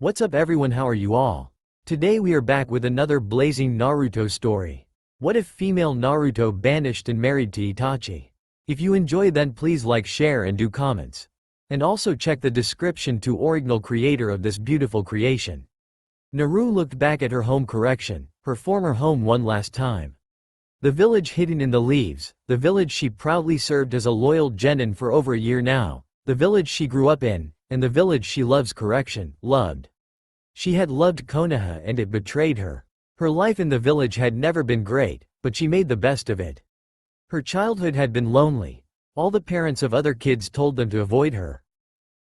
What's up everyone, how are you all? Today we are back with another blazing Naruto story. What if female Naruto banished and married to Itachi? If you enjoy then please like, share and do comments. And also check the description to original creator of this beautiful creation. Naru looked back at her home correction, her former home one last time. The village hidden in the leaves, the village she proudly served as a loyal genin for over a year now, the village she grew up in, and the village she loves loved. She had loved Konoha and it betrayed her. Her life in the village had never been great, but she made the best of it. Her childhood had been lonely. All the parents of other kids told them to avoid her.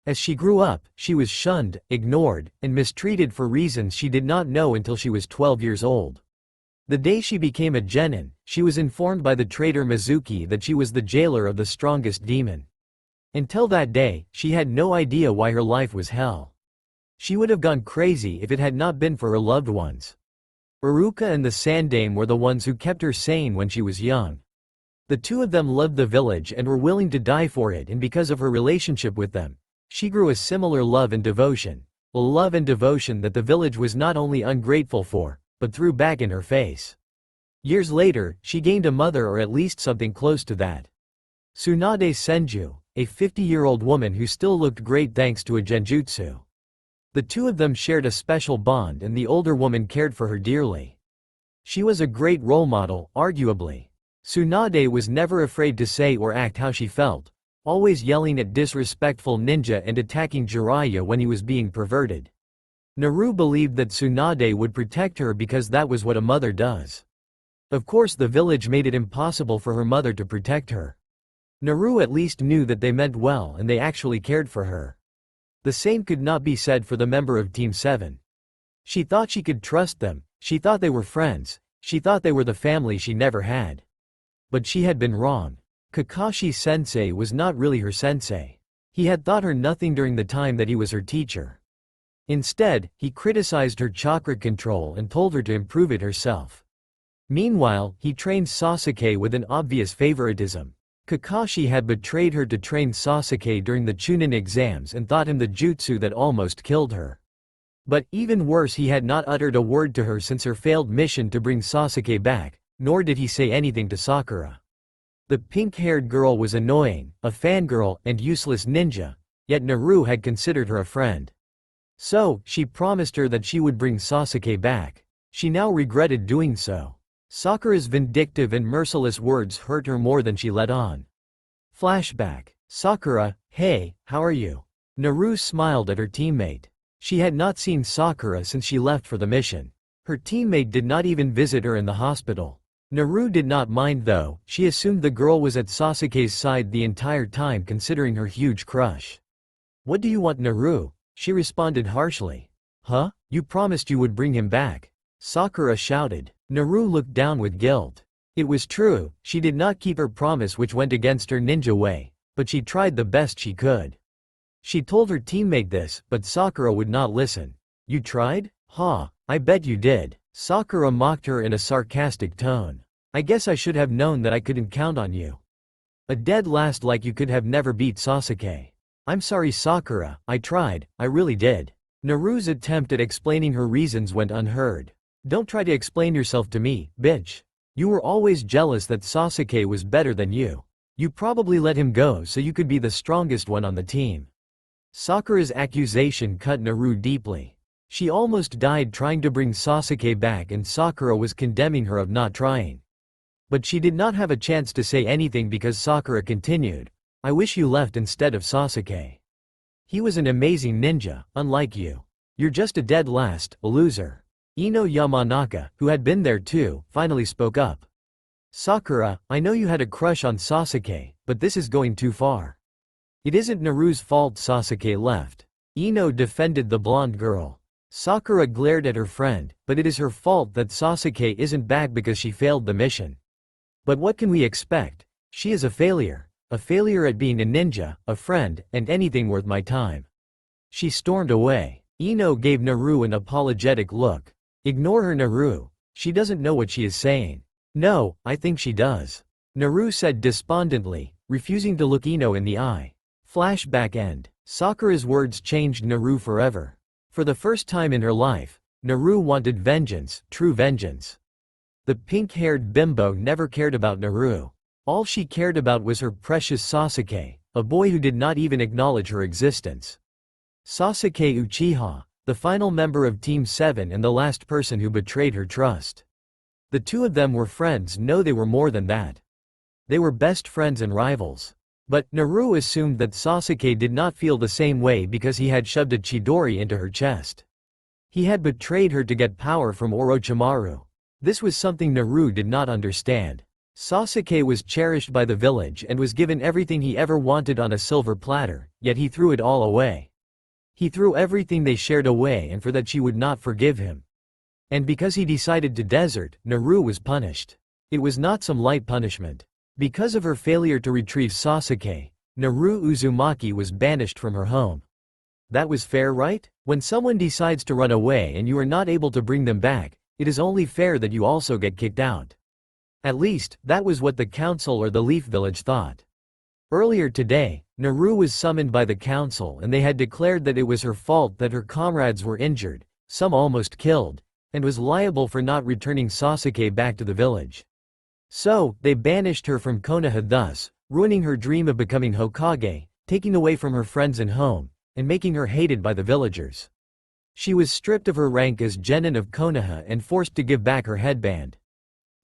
As she grew up, she was shunned, ignored, and mistreated for reasons she did not know until she was 12 years old. The day she became a genin, she was informed by the traitor Mizuki that she was the jailer of the strongest demon. Until that day, she had no idea why her life was hell. She would have gone crazy if it had not been for her loved ones. Iruka and the Sandaime were the ones who kept her sane when she was young. The two of them loved the village and were willing to die for it, and because of her relationship with them, she grew a similar love and devotion. A love and devotion that the village was not only ungrateful for, but threw back in her face. Years later, she gained a mother, or at least something close to that. Tsunade Senju, a 50-year-old woman who still looked great thanks to a genjutsu. The two of them shared a special bond and the older woman cared for her dearly. She was a great role model, arguably. Tsunade was never afraid to say or act how she felt, always yelling at disrespectful ninja and attacking Jiraiya when he was being perverted. Naru believed that Tsunade would protect her because that was what a mother does. Of course the village made it impossible for her mother to protect her. Naru at least knew that they meant well and they actually cared for her. The same could not be said for the member of Team 7. She thought she could trust them, she thought they were friends, she thought they were the family she never had. But she had been wrong. Kakashi-sensei was not really her sensei. He had taught her nothing during the time that he was her teacher. Instead, he criticized her chakra control and told her to improve it herself. Meanwhile, he trained Sasuke with an obvious favoritism. Kakashi had betrayed her to train Sasuke during the Chunin exams and taught him the jutsu that almost killed her. But even worse, he had not uttered a word to her since her failed mission to bring Sasuke back, nor did he say anything to Sakura. The pink-haired girl was annoying, a fangirl, and useless ninja, yet Naru had considered her a friend. So, she promised her that she would bring Sasuke back. She now regretted doing so. Sakura's vindictive and merciless words hurt her more than she let on. Flashback. Sakura, hey, how are you? Naru smiled at her teammate. She had not seen Sakura since she left for the mission. Her teammate did not even visit her in the hospital. Naru did not mind though, she assumed the girl was at Sasuke's side the entire time considering her huge crush. What do you want, Naru? She responded harshly. Huh? You promised you would bring him back. Sakura shouted. Naru looked down with guilt. It was true, she did not keep her promise, which went against her ninja way, but she tried the best she could. She told her teammate this, but Sakura would not listen. You tried? Ha, I bet you did. Sakura mocked her in a sarcastic tone. I guess I should have known that I couldn't count on you. A dead last, like you could have never beat Sasuke. I'm sorry Sakura, I tried, I really did. Naru's attempt at explaining her reasons went unheard. Don't try to explain yourself to me, bitch. You were always jealous that Sasuke was better than you. You probably let him go so you could be the strongest one on the team. Sakura's accusation cut Naru deeply. She almost died trying to bring Sasuke back and Sakura was condemning her of not trying. But she did not have a chance to say anything because Sakura continued. I wish you left instead of Sasuke. He was an amazing ninja, unlike you. You're just a dead last, a loser. Ino Yamanaka, who had been there too, finally spoke up. Sakura, I know you had a crush on Sasuke, but this is going too far. It isn't Naru's fault Sasuke left. Ino defended the blonde girl. Sakura glared at her friend, but it is her fault that Sasuke isn't back because she failed the mission. But what can we expect? She is a failure at being a ninja, a friend, and anything worth my time. She stormed away. Ino gave Naru an apologetic look. Ignore her, Naru. She doesn't know what she is saying. No, I think she does. Naru said despondently, refusing to look Ino in the eye. Flashback end. Sakura's words changed Naru forever. For the first time in her life, Naru wanted vengeance, true vengeance. The pink-haired bimbo never cared about Naru. All she cared about was her precious Sasuke, a boy who did not even acknowledge her existence. Sasuke Uchiha, the final member of Team 7 and the last person who betrayed her trust. The two of them were friends. No, they were more than that. They were best friends and rivals. But Naru assumed that Sasuke did not feel the same way because he had shoved a Chidori into her chest. He had betrayed her to get power from Orochimaru. This was something Naru did not understand. Sasuke was cherished by the village and was given everything he ever wanted on a silver platter, yet he threw it all away. He threw everything they shared away, and for that she would not forgive him. And because he decided to desert, Naru was punished. It was not some light punishment. Because of her failure to retrieve Sasuke, Naru Uzumaki was banished from her home. That was fair, right? When someone decides to run away and you are not able to bring them back, it is only fair that you also get kicked out. At least, that was what the council or the Leaf Village thought. Earlier today, Naru was summoned by the council and they had declared that it was her fault that her comrades were injured, some almost killed, and was liable for not returning Sasuke back to the village. So, they banished her from Konoha, thus ruining her dream of becoming Hokage, taking away from her friends and home, and making her hated by the villagers. She was stripped of her rank as genin of Konoha and forced to give back her headband.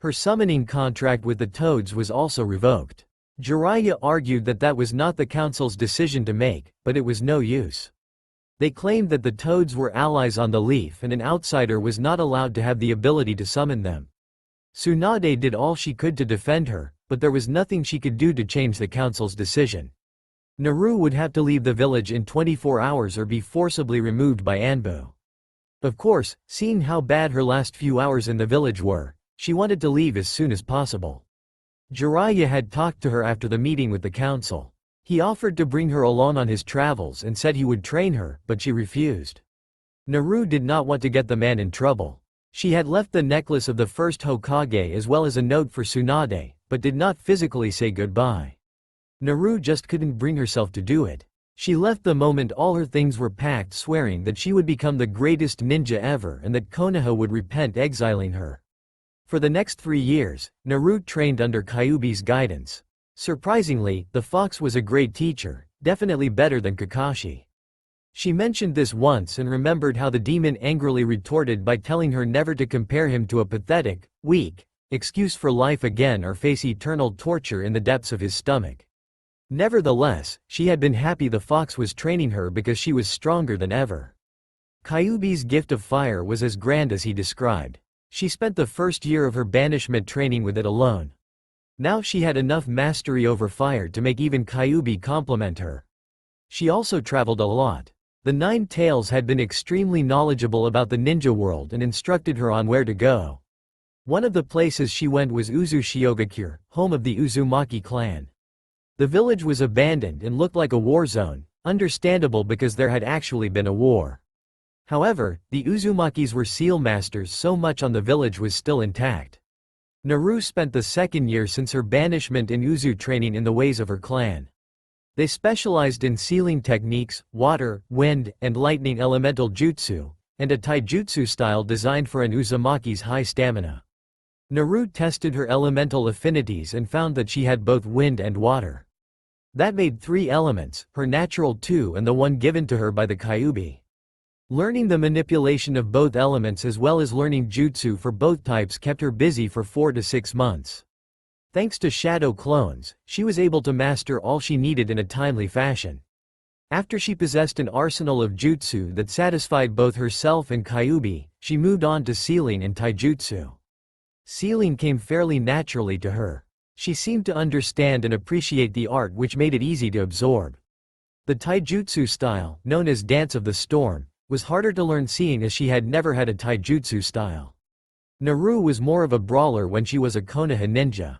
Her summoning contract with the Toads was also revoked. Jiraiya argued that that was not the council's decision to make, but it was no use. They claimed that the Toads were allies on the Leaf and an outsider was not allowed to have the ability to summon them. Tsunade did all she could to defend her, but there was nothing she could do to change the council's decision. Naru would have to leave the village in 24 hours or be forcibly removed by Anbu. Of course, seeing how bad her last few hours in the village were, she wanted to leave as soon as possible. Jiraiya had talked to her after the meeting with the council. He offered to bring her along on his travels and said he would train her, but she refused. Naru did not want to get the man in trouble. She had left the necklace of the first Hokage as well as a note for Tsunade, but did not physically say goodbye. Naru just couldn't bring herself to do it. She left the moment all her things were packed, swearing that she would become the greatest ninja ever and that Konoha would repent exiling her. For the next 3 years, Naru trained under Kyuubi's guidance. Surprisingly, the fox was a great teacher, definitely better than Kakashi. She mentioned this once and remembered how the demon angrily retorted by telling her never to compare him to a pathetic, weak excuse for life again or face eternal torture in the depths of his stomach. Nevertheless, she had been happy the fox was training her because she was stronger than ever. Kyuubi's gift of fire was as grand as he described. She spent the first year of her banishment training with it alone. Now she had enough mastery over fire to make even Kyuubi compliment her. She also traveled a lot. The Nine Tails had been extremely knowledgeable about the ninja world and instructed her on where to go. One of the places she went was Uzushiogakure, home of the Uzumaki clan. The village was abandoned and looked like a war zone, understandable because there had actually been a war. However, the Uzumakis were seal masters, so much on the village was still intact. Naru spent the second year since her banishment in Uzu training in the ways of her clan. They specialized in sealing techniques, water, wind, and lightning elemental jutsu, and a taijutsu style designed for an Uzumaki's high stamina. Naru tested her elemental affinities and found that she had both wind and water. That made 3 elements, her natural 2 and the one given to her by the Kyuubi. Learning the manipulation of both elements as well as learning jutsu for both types kept her busy for 4 to 6 months. Thanks to shadow clones, she was able to master all she needed in a timely fashion. After she possessed an arsenal of jutsu that satisfied both herself and Kyuubi, she moved on to sealing and taijutsu. Sealing came fairly naturally to her. She seemed to understand and appreciate the art, which made it easy to absorb. The taijutsu style, known as Dance of the Storm, was harder to learn seeing as she had never had a taijutsu style. Naru was more of a brawler when she was a Konoha ninja.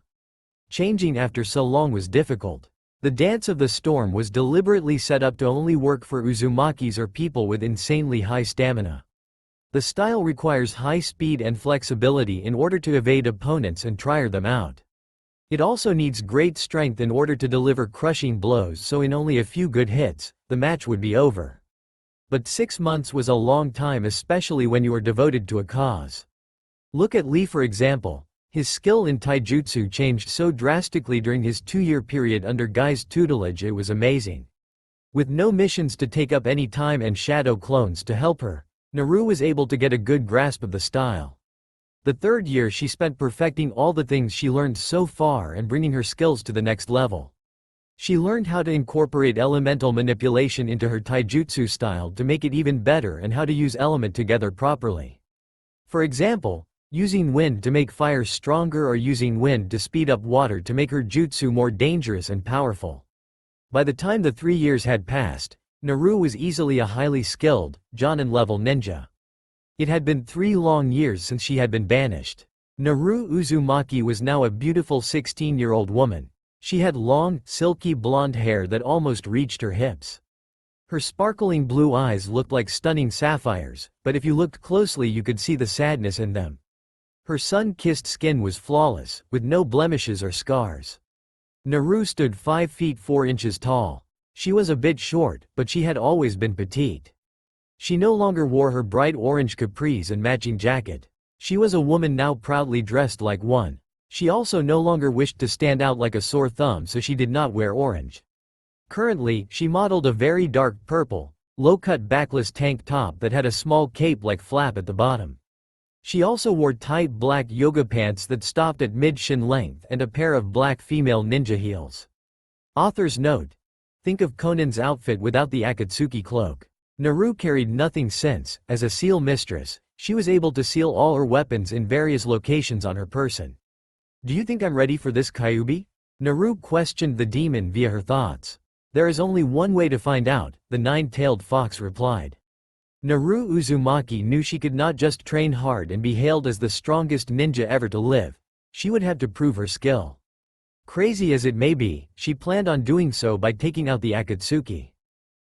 Changing after so long was difficult. The Dance of the Storm was deliberately set up to only work for Uzumakis or people with insanely high stamina. The style requires high speed and flexibility in order to evade opponents and tire them out. It also needs great strength in order to deliver crushing blows, so in only a few good hits, the match would be over. But 6 months was a long time, especially when you are devoted to a cause. Look at Lee for example. His skill in taijutsu changed so drastically during his 2-year period under Guy's tutelage, it was amazing. With no missions to take up any time and shadow clones to help her, Naru was able to get a good grasp of the style. The 3rd year she spent perfecting all the things she learned so far and bringing her skills to the next level. She learned how to incorporate elemental manipulation into her taijutsu style to make it even better and how to use element together properly. For example, using wind to make fire stronger or using wind to speed up water to make her jutsu more dangerous and powerful. By the time the 3 years had passed, Naru was easily a highly skilled, Jonin-level ninja. It had been 3 long years since she had been banished. Naru Uzumaki was now a beautiful 16-year-old woman. She had long, silky blonde hair that almost reached her hips. Her sparkling blue eyes looked like stunning sapphires, but if you looked closely you could see the sadness in them. Her sun-kissed skin was flawless, with no blemishes or scars. Naru stood 5 feet 4 inches tall. She was a bit short, but she had always been petite. She no longer wore her bright orange capris and matching jacket. She was a woman now proudly dressed like one. She also no longer wished to stand out like a sore thumb, so she did not wear orange. Currently, she modeled a very dark purple, low-cut backless tank top that had a small cape-like flap at the bottom. She also wore tight black yoga pants that stopped at mid-shin length and a pair of black female ninja heels. Author's note: think of Conan's outfit without the Akatsuki cloak. Naru carried nothing since, as a seal mistress, she was able to seal all her weapons in various locations on her person. Do you think I'm ready for this, Kyubi? Naru questioned the demon via her thoughts. There is only one way to find out, the 9-tailed fox replied. Naru Uzumaki knew she could not just train hard and be hailed as the strongest ninja ever to live. She would have to prove her skill. Crazy as it may be, she planned on doing so by taking out the Akatsuki.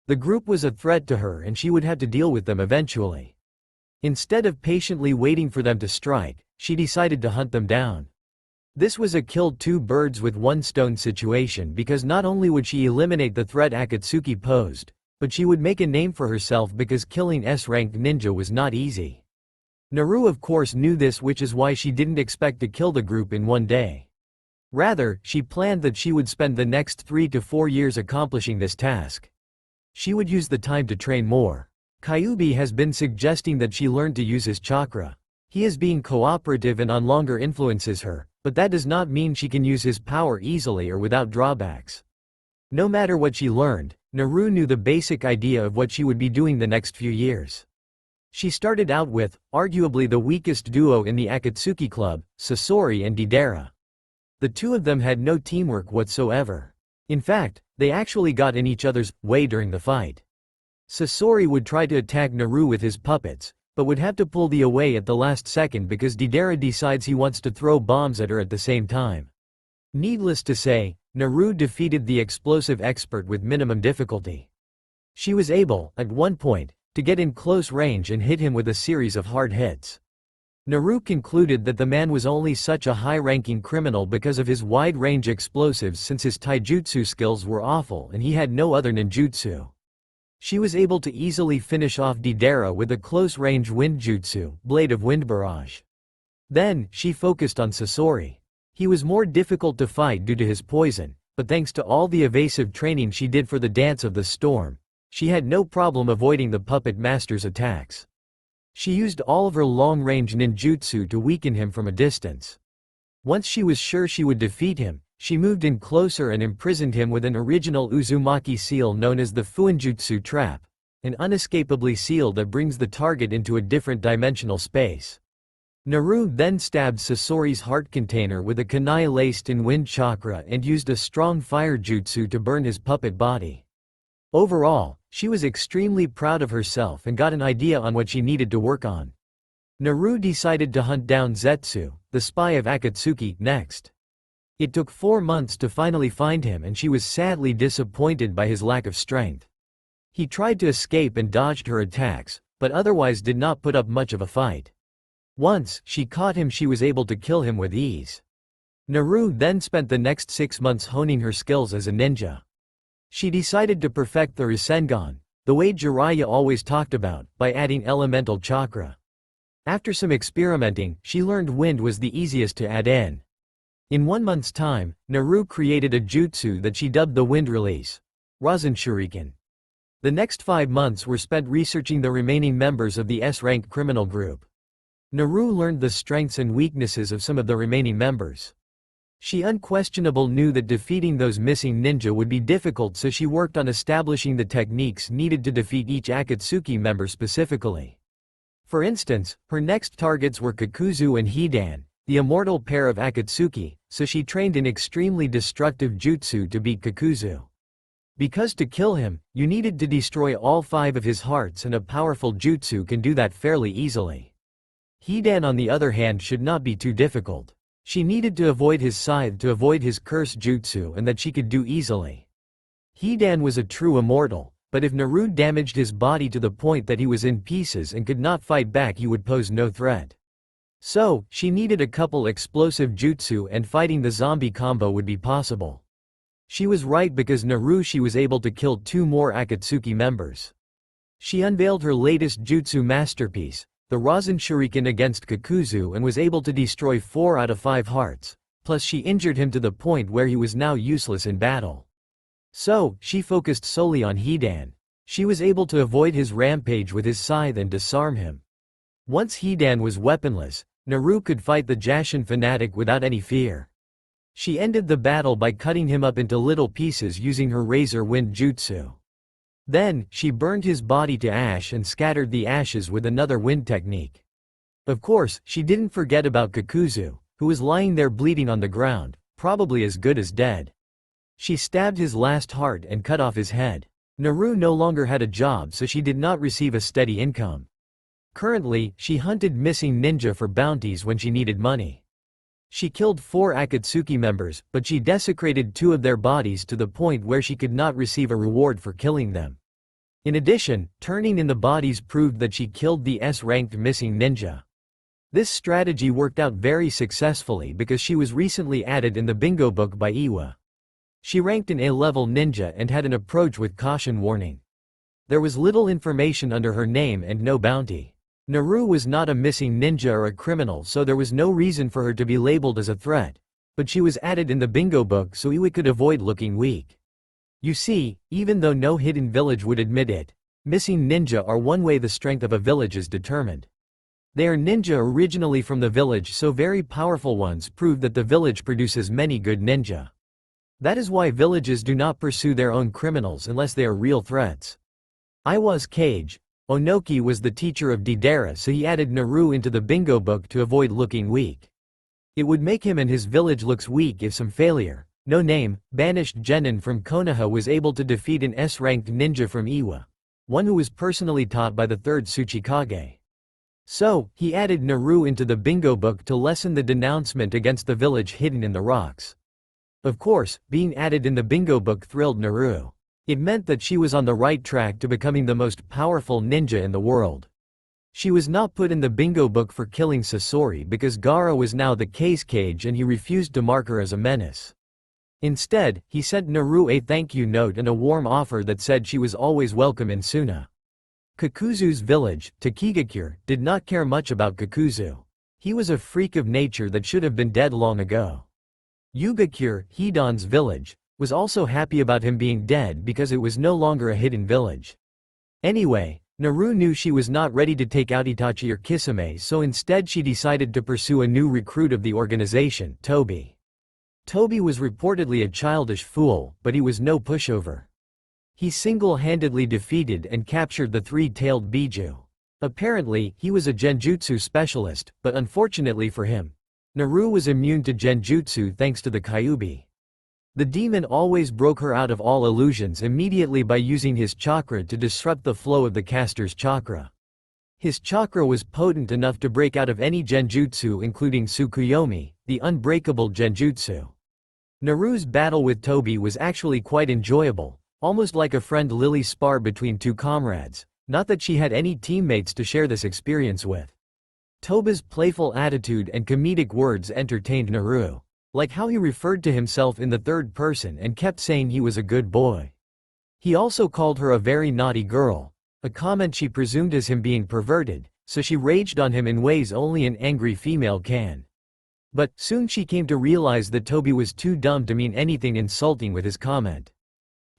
The group was a threat to her and she would have to deal with them eventually. Instead of patiently waiting for them to strike, she decided to hunt them down. This was a kill 2 birds with 1 stone situation because not only would she eliminate the threat Akatsuki posed, but she would make a name for herself because killing S-ranked ninja was not easy. Naru of course knew this, which is why she didn't expect to kill the group in one day. Rather, she planned that she would spend the next 3 to 4 years accomplishing this task. She would use the time to train more. Kyubi has been suggesting that she learn to use his chakra. He is being cooperative and no longer influences her, but that does not mean she can use his power easily or without drawbacks. No matter what she learned, Naru knew the basic idea of what she would be doing the next few years. She started out with, arguably the weakest duo in the Akatsuki Club, Sasori and Deidara. The two of them had no teamwork whatsoever. In fact, they actually got in each other's way during the fight. Sasori would try to attack Naru with his puppets, but would have to pull the away at the last second because Deidara decides he wants to throw bombs at her at the same time. Needless to say, Naru defeated the explosive expert with minimum difficulty. She was able, at one point, to get in close range and hit him with a series of hard hits. Naru concluded that the man was only such a high-ranking criminal because of his wide-range explosives, since his taijutsu skills were awful and he had no other ninjutsu. She was able to easily finish off Deidara with a close-range windjutsu, Blade of Wind Barrage. Then, she focused on Sasori. He was more difficult to fight due to his poison, but thanks to all the evasive training she did for the Dance of the Storm, she had no problem avoiding the puppet master's attacks. She used all of her long-range ninjutsu to weaken him from a distance. Once she was sure she would defeat him, she moved in closer and imprisoned him with an original Uzumaki seal known as the Fuinjutsu Trap, an unescapably seal that brings the target into a different dimensional space. Naru then stabbed Sasori's heart container with a kunai laced in wind chakra and used a strong fire jutsu to burn his puppet body. Overall, she was extremely proud of herself and got an idea on what she needed to work on. Naru decided to hunt down Zetsu, the spy of Akatsuki, next. It took 4 months to finally find him and she was sadly disappointed by his lack of strength. He tried to escape and dodged her attacks, but otherwise did not put up much of a fight. Once she caught him, she was able to kill him with ease. Naru then spent the next 6 months honing her skills as a ninja. She decided to perfect the Rasengan, the way Jiraiya always talked about, by adding elemental chakra. After some experimenting, she learned wind was the easiest to add in. In 1 month's time, Naru created a jutsu that she dubbed the wind release, Rasen Shuriken. The next 5 months were spent researching the remaining members of the S-rank criminal group. Naru learned the strengths and weaknesses of some of the remaining members. She unquestionably knew that defeating those missing ninja would be difficult, so she worked on establishing the techniques needed to defeat each Akatsuki member specifically. For instance, her next targets were Kakuzu and Hidan, the immortal pair of Akatsuki, so she trained in extremely destructive jutsu to beat Kakuzu. Because to kill him, you needed to destroy all 5 of his hearts, and a powerful jutsu can do that fairly easily. Hidan on the other hand should not be too difficult. She needed to avoid his scythe to avoid his curse jutsu, and that she could do easily. Hidan was a true immortal, but if Naru damaged his body to the point that he was in pieces and could not fight back, he would pose no threat. So, she needed a couple explosive jutsu, and fighting the zombie combo would be possible. She was right, because she was able to kill 2 more Akatsuki members. She unveiled her latest jutsu masterpiece, the Rasen Shuriken, against Kakuzu, and was able to destroy 4 out of 5 hearts, plus she injured him to the point where he was now useless in battle. So, she focused solely on Hidan. She was able to avoid his rampage with his scythe and disarm him. Once Hidan was weaponless, Naru could fight the Jashin fanatic without any fear. She ended the battle by cutting him up into little pieces using her Razor Wind jutsu. Then, she burned his body to ash and scattered the ashes with another wind technique. Of course, she didn't forget about Kakuzu, who was lying there bleeding on the ground, probably as good as dead. She stabbed his last heart and cut off his head. Naru no longer had a job, so she did not receive a steady income. Currently, she hunted missing ninja for bounties when she needed money. She killed 4 Akatsuki members, but she desecrated 2 of their bodies to the point where she could not receive a reward for killing them. In addition, turning in the bodies proved that she killed the S-ranked missing ninja. This strategy worked out very successfully because she was recently added in the bingo book by Iwa. She ranked an A-level ninja and had an approach with caution warning. There was little information under her name and no bounty. Naru was not a missing ninja or a criminal, so there was no reason for her to be labeled as a threat, but she was added in the bingo book so Iwa could avoid looking weak. You see, even though no hidden village would admit it, missing ninja are one way the strength of a village is determined. They are ninja originally from the village, so very powerful ones prove that the village produces many good ninja. That is why villages do not pursue their own criminals unless they are real threats. Iwa's cage. Onoki was the teacher of Deidara, so he added Naru into the bingo book to avoid looking weak. It would make him and his village looks weak if some failure. No name, banished genin from Konoha was able to defeat an S-ranked ninja from Iwa, one who was personally taught by the 3rd Tsuchikage. So, he added Naru into the bingo book to lessen the denouncement against the village hidden in the rocks. Of course, being added in the bingo book thrilled Naru. It meant that she was on the right track to becoming the most powerful ninja in the world. She was not put in the bingo book for killing Sasori because Gaara was now the case cage and he refused to mark her as a menace. Instead, he sent Naru a thank you note and a warm offer that said she was always welcome in Suna. Kakuzu's village, Takigakure, did not care much about Kakuzu. He was a freak of nature that should have been dead long ago. Yugakure, Hidan's village, was also happy about him being dead because it was no longer a hidden village. Anyway, Naru knew she was not ready to take out Itachi or Kisame, so instead she decided to pursue a new recruit of the organization, Tobi. Tobi was reportedly a childish fool, but he was no pushover. He single-handedly defeated and captured the 3-tailed Biju. Apparently, he was a genjutsu specialist, but unfortunately for him, Naru was immune to genjutsu thanks to the Kyuubi. The demon always broke her out of all illusions immediately by using his chakra to disrupt the flow of the caster's chakra. His chakra was potent enough to break out of any genjutsu including Tsukuyomi, the unbreakable genjutsu. Naru's battle with Tobi was actually quite enjoyable, almost like a friend-lily spar between 2 comrades, not that she had any teammates to share this experience with. Tobi's playful attitude and comedic words entertained Naru. Like how he referred to himself in the 3rd person and kept saying he was a good boy. He also called her a very naughty girl, a comment she presumed as him being perverted, so she raged on him in ways only an angry female can. But soon she came to realize that Tobi was too dumb to mean anything insulting with his comment.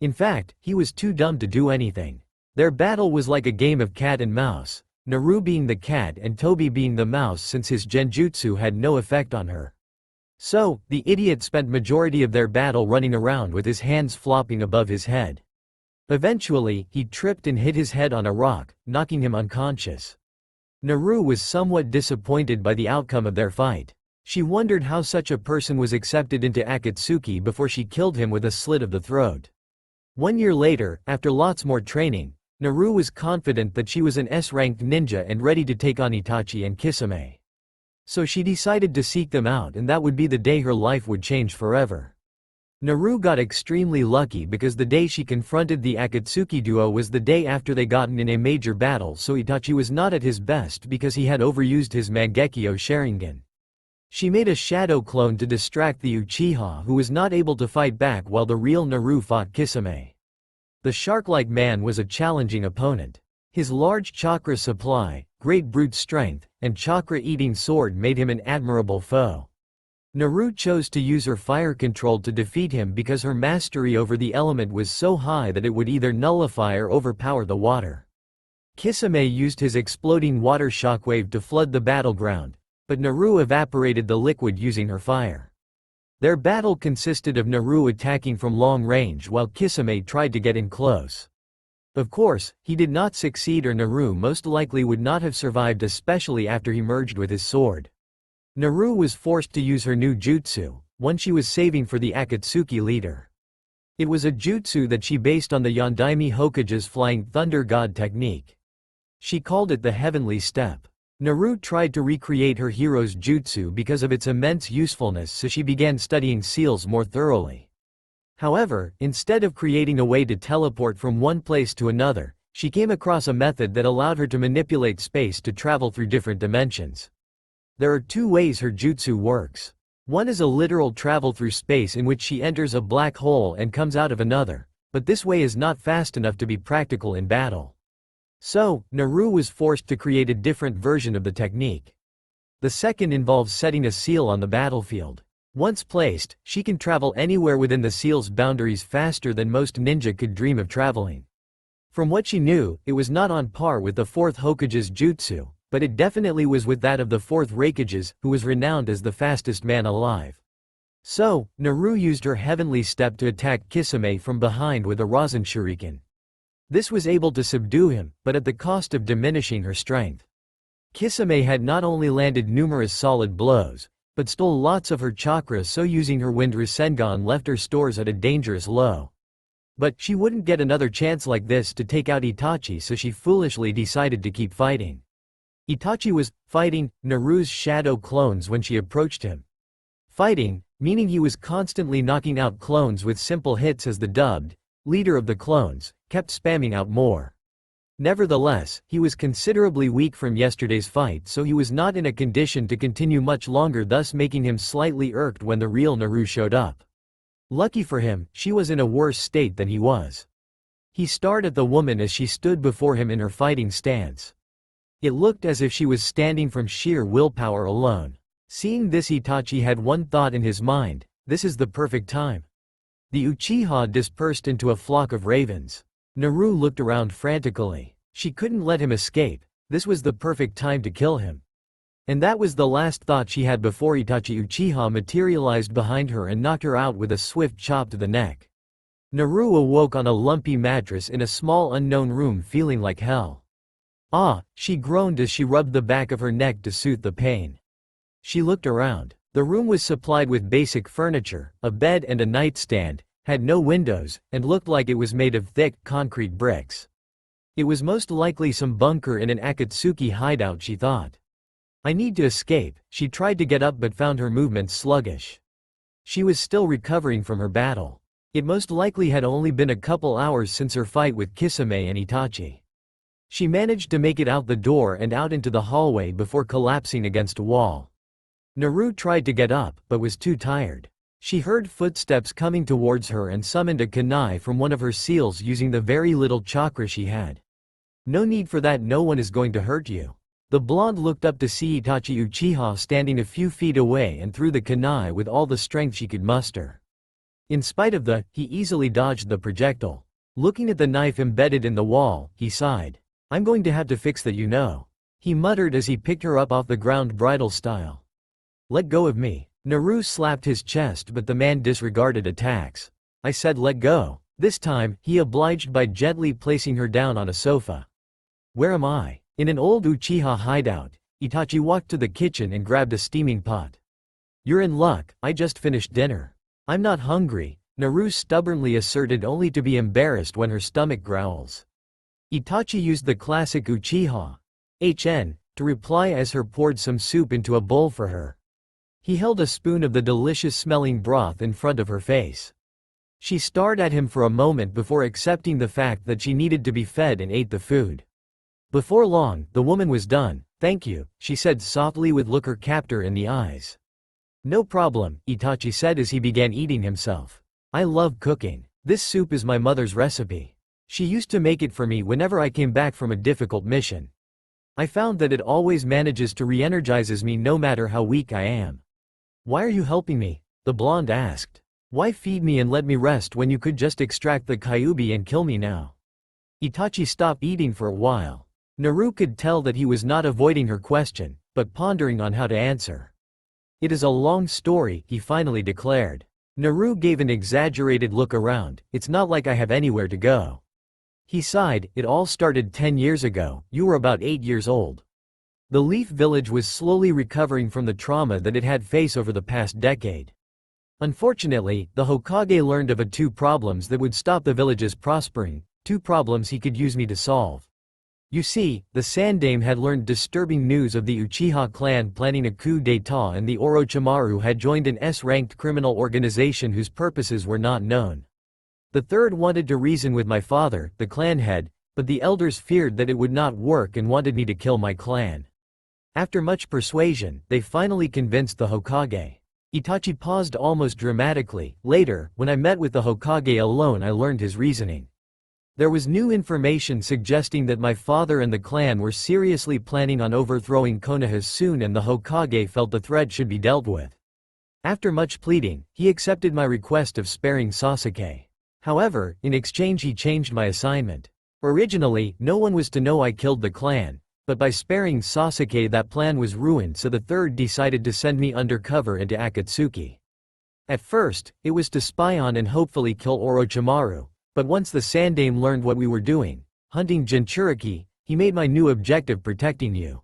In fact, he was too dumb to do anything. Their battle was like a game of cat and mouse, Naru being the cat and Tobi being the mouse since his genjutsu had no effect on her. So, the idiot spent majority of their battle running around with his hands flopping above his head. Eventually, he tripped and hit his head on a rock, knocking him unconscious. Naru was somewhat disappointed by the outcome of their fight. She wondered how such a person was accepted into Akatsuki before she killed him with a slit of the throat. 1 year later, after lots more training, Naru was confident that she was an S-ranked ninja and ready to take on Itachi and Kisame. So she decided to seek them out, and that would be the day her life would change forever. Naru got extremely lucky because the day she confronted the Akatsuki duo was the day after they gotten in a major battle, so Itachi was not at his best because he had overused his Mangekyo Sharingan. She made a shadow clone to distract the Uchiha who was not able to fight back while the real Naru fought Kisame. The shark-like man was a challenging opponent. His large chakra supply, great brute strength, and chakra-eating sword made him an admirable foe. Naru chose to use her fire control to defeat him because her mastery over the element was so high that it would either nullify or overpower the water. Kisame used his exploding water shockwave to flood the battleground, but Naru evaporated the liquid using her fire. Their battle consisted of Naru attacking from long range while Kisame tried to get in close. Of course, he did not succeed, or Naru most likely would not have survived, especially after he merged with his sword. Naru was forced to use her new jutsu, one she was saving for the Akatsuki leader. It was a jutsu that she based on the Yondaime Hokage's Flying Thunder God technique. She called it the Heavenly Step. Naru tried to recreate her hero's jutsu because of its immense usefulness, so she began studying seals more thoroughly. However, instead of creating a way to teleport from one place to another, she came across a method that allowed her to manipulate space to travel through different dimensions. There are two ways her jutsu works. One is a literal travel through space in which she enters a black hole and comes out of another, but this way is not fast enough to be practical in battle. So, Naru was forced to create a different version of the technique. The second involves setting a seal on the battlefield. Once placed, she can travel anywhere within the seal's boundaries faster than most ninja could dream of traveling. From what she knew, it was not on par with the fourth Hokage's jutsu, but it definitely was with that of the fourth Raikage's, who was renowned as the fastest man alive. So, Naru used her heavenly step to attack Kisame from behind with a Rasen Shuriken. This was able to subdue him, but at the cost of diminishing her strength. Kisame had not only landed numerous solid blows, but stole lots of her chakra, so using her Wind Rasengan left her stores at a dangerous low. But she wouldn't get another chance like this to take out Itachi, so she foolishly decided to keep fighting. Itachi was fighting Naru's shadow clones when she approached him. Fighting, meaning he was constantly knocking out clones with simple hits, as the dubbed leader of the clones kept spamming out more. Nevertheless, he was considerably weak from yesterday's fight, so he was not in a condition to continue much longer, thus making him slightly irked when the real Naru showed up. Lucky for him, she was in a worse state than he was. He stared at the woman as she stood before him in her fighting stance. It looked as if she was standing from sheer willpower alone. Seeing this, Itachi had one thought in his mind: this is the perfect time. The Uchiha dispersed into a flock of ravens. Naru looked around frantically. She couldn't let him escape. This was the perfect time to kill him. And that was the last thought she had before Itachi Uchiha materialized behind her and knocked her out with a swift chop to the neck. Naru awoke on a lumpy mattress in a small unknown room, feeling like hell. Ah, she groaned as she rubbed the back of her neck to soothe the pain. She looked around. The room was supplied with basic furniture, a bed and a nightstand, had no windows, and looked like it was made of thick, concrete bricks. It was most likely some bunker in an Akatsuki hideout, she thought. I need to escape. She tried to get up but found her movements sluggish. She was still recovering from her battle. It most likely had only been a couple hours since her fight with Kisame and Itachi. She managed to make it out the door and out into the hallway before collapsing against a wall. Naru tried to get up, but was too tired. She heard footsteps coming towards her and summoned a kunai from one of her seals using the very little chakra she had. No need for that, no one is going to hurt you. The blonde looked up to see Itachi Uchiha standing a few feet away and threw the kunai with all the strength she could muster. In spite of he easily dodged the projectile. Looking at the knife embedded in the wall, he sighed. I'm going to have to fix that, you know. He muttered as he picked her up off the ground bridal style. Let go of me. Naru slapped his chest, but the man disregarded attacks. I said let go. This time, he obliged by gently placing her down on a sofa. Where am I? In an old Uchiha hideout. Itachi walked to the kitchen and grabbed a steaming pot. You're in luck, I just finished dinner. I'm not hungry, Naru stubbornly asserted, only to be embarrassed when her stomach growls. Itachi used the classic Uchiha HN to reply as he poured some soup into a bowl for her. He held a spoon of the delicious-smelling broth in front of her face. She stared at him for a moment before accepting the fact that she needed to be fed and ate the food. Before long, the woman was done. Thank you, she said softly with her captor in the eyes. No problem, Itachi said as he began eating himself. I love cooking. This soup is my mother's recipe. She used to make it for me whenever I came back from a difficult mission. I found that it always manages to re-energizes me no matter how weak I am. Why are you helping me? The blonde asked. Why feed me and let me rest when you could just extract the Kyuubi and kill me now? Itachi stopped eating for a while. Naru could tell that he was not avoiding her question, but pondering on how to answer. It is a long story, he finally declared. Naru gave an exaggerated look around. It's not like I have anywhere to go. He sighed. It all started 10 years ago. You were about 8 years old. The Leaf Village was slowly recovering from the trauma that it had faced over the past decade. Unfortunately, the Hokage learned of two problems that would stop the village's prospering, 2 problems he could use me to solve. You see, the Sandaime had learned disturbing news of the Uchiha clan planning a coup d'état, and the Orochimaru had joined an S-ranked criminal organization whose purposes were not known. The third wanted to reason with my father, the clan head, but the elders feared that it would not work and wanted me to kill my clan. After much persuasion, they finally convinced the Hokage. Itachi paused almost dramatically. Later, when I met with the Hokage alone, I learned his reasoning. There was new information suggesting that my father and the clan were seriously planning on overthrowing Konoha soon, and the Hokage felt the threat should be dealt with. After much pleading, he accepted my request of sparing Sasuke. However, in exchange he changed my assignment. Originally, no one was to know I killed the clan, but by sparing Sasuke that plan was ruined, so the third decided to send me undercover into Akatsuki. At first, it was to spy on and hopefully kill Orochimaru, but once the Sandaime learned what we were doing, hunting Jinchuriki, he made my new objective protecting you.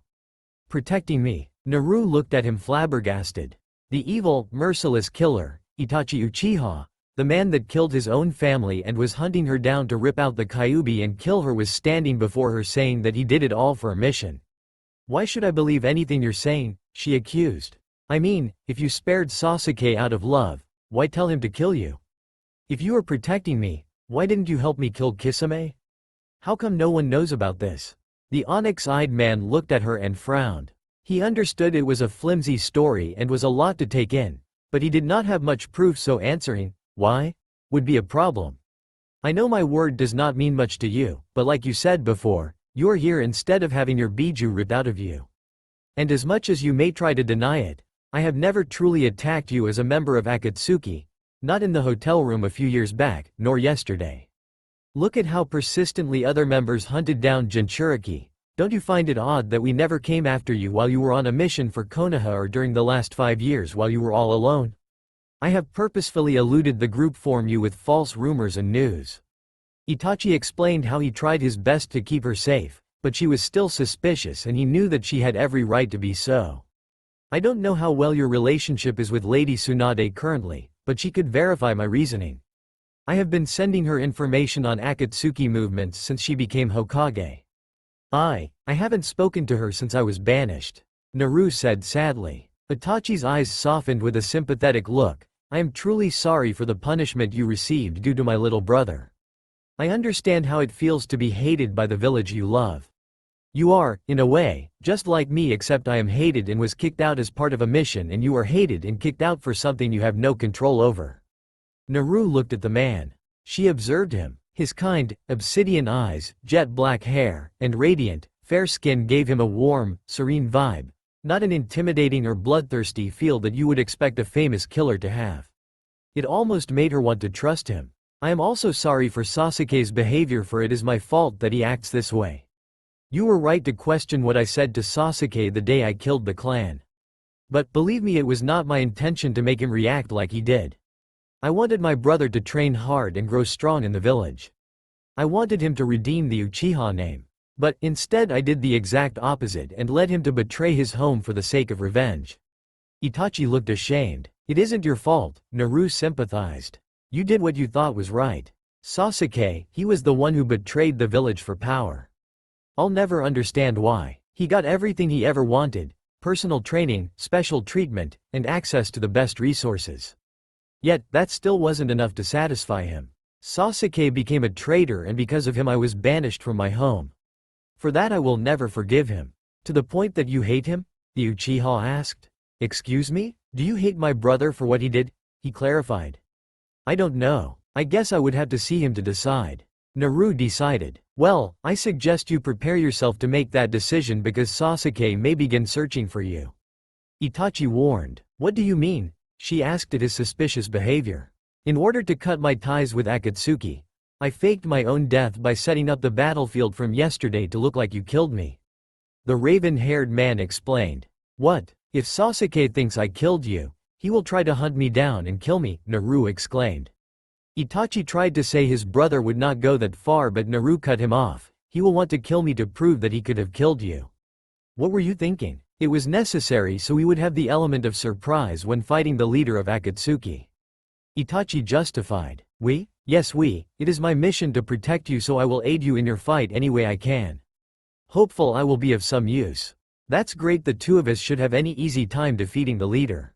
Protecting me? Naru looked at him flabbergasted. The evil, merciless killer, Itachi Uchiha, the man that killed his own family and was hunting her down to rip out the Kyuubi and kill her, was standing before her saying that he did it all for a mission. Why should I believe anything you're saying? She accused. I mean, if you spared Sasuke out of love, why tell him to kill you? If you were protecting me, why didn't you help me kill Kisame? How come no one knows about this? The onyx-eyed man looked at her and frowned. He understood it was a flimsy story and was a lot to take in, but he did not have much proof, so answering, why? Would be a problem. I know my word does not mean much to you, but like you said before, you're here instead of having your biju ripped out of you. And as much as you may try to deny it, I have never truly attacked you as a member of Akatsuki, not in the hotel room a few years back, nor yesterday. Look at how persistently other members hunted down Jinchuriki. Don't you find it odd that we never came after you while you were on a mission for Konoha or during the last 5 years while you were all alone? I have purposefully eluded the group form you with false rumors and news. Itachi explained how he tried his best to keep her safe, but she was still suspicious and he knew that she had every right to be so. I don't know how well your relationship is with Lady Tsunade currently, but she could verify my reasoning. I have been sending her information on Akatsuki movements since she became Hokage. I haven't spoken to her since I was banished, Naru said sadly. Itachi's eyes softened with a sympathetic look. I am truly sorry for the punishment you received due to my little brother. I understand how it feels to be hated by the village you love. You are, in a way, just like me except I am hated and was kicked out as part of a mission and you are hated and kicked out for something you have no control over." Naru looked at the man. She observed him. His kind, obsidian eyes, jet black hair, and radiant, fair skin gave him a warm, serene vibe, not an intimidating or bloodthirsty feel that you would expect a famous killer to have. It almost made her want to trust him. "I am also sorry for Sasuke's behavior, for it is my fault that he acts this way. You were right to question what I said to Sasuke the day I killed the clan. But believe me, it was not my intention to make him react like he did. I wanted my brother to train hard and grow strong in the village. I wanted him to redeem the Uchiha name. But instead I did the exact opposite and led him to betray his home for the sake of revenge." Itachi looked ashamed. "It isn't your fault," Naru sympathized. "You did what you thought was right. Sasuke, he was the one who betrayed the village for power. I'll never understand why. He got everything he ever wanted: personal training, special treatment, and access to the best resources. Yet, that still wasn't enough to satisfy him. Sasuke became a traitor and because of him I was banished from my home. For that I will never forgive him." "To the point that you hate him?" the Uchiha asked. "Excuse me? Do you hate my brother for what he did?" he clarified. "I don't know. I guess I would have to see him to decide." Naru decided. "Well, I suggest you prepare yourself to make that decision because Sasuke may begin searching for you." Itachi warned. "What do you mean?" she asked at his suspicious behavior. "In order to cut my ties with Akatsuki, I faked my own death by setting up the battlefield from yesterday to look like you killed me." The raven-haired man explained. "What? If Sasuke thinks I killed you, he will try to hunt me down and kill me," Naru exclaimed. Itachi tried to say his brother would not go that far, but Naru cut him off. "He will want to kill me to prove that he could have killed you." "What were you thinking?" "It was necessary so we would have the element of surprise when fighting the leader of Akatsuki." Itachi justified. "We? Yes, we. It is my mission to protect you, so I will aid you in your fight any way I can. Hopeful I will be of some use." "That's great, the two of us should have any easy time defeating the leader."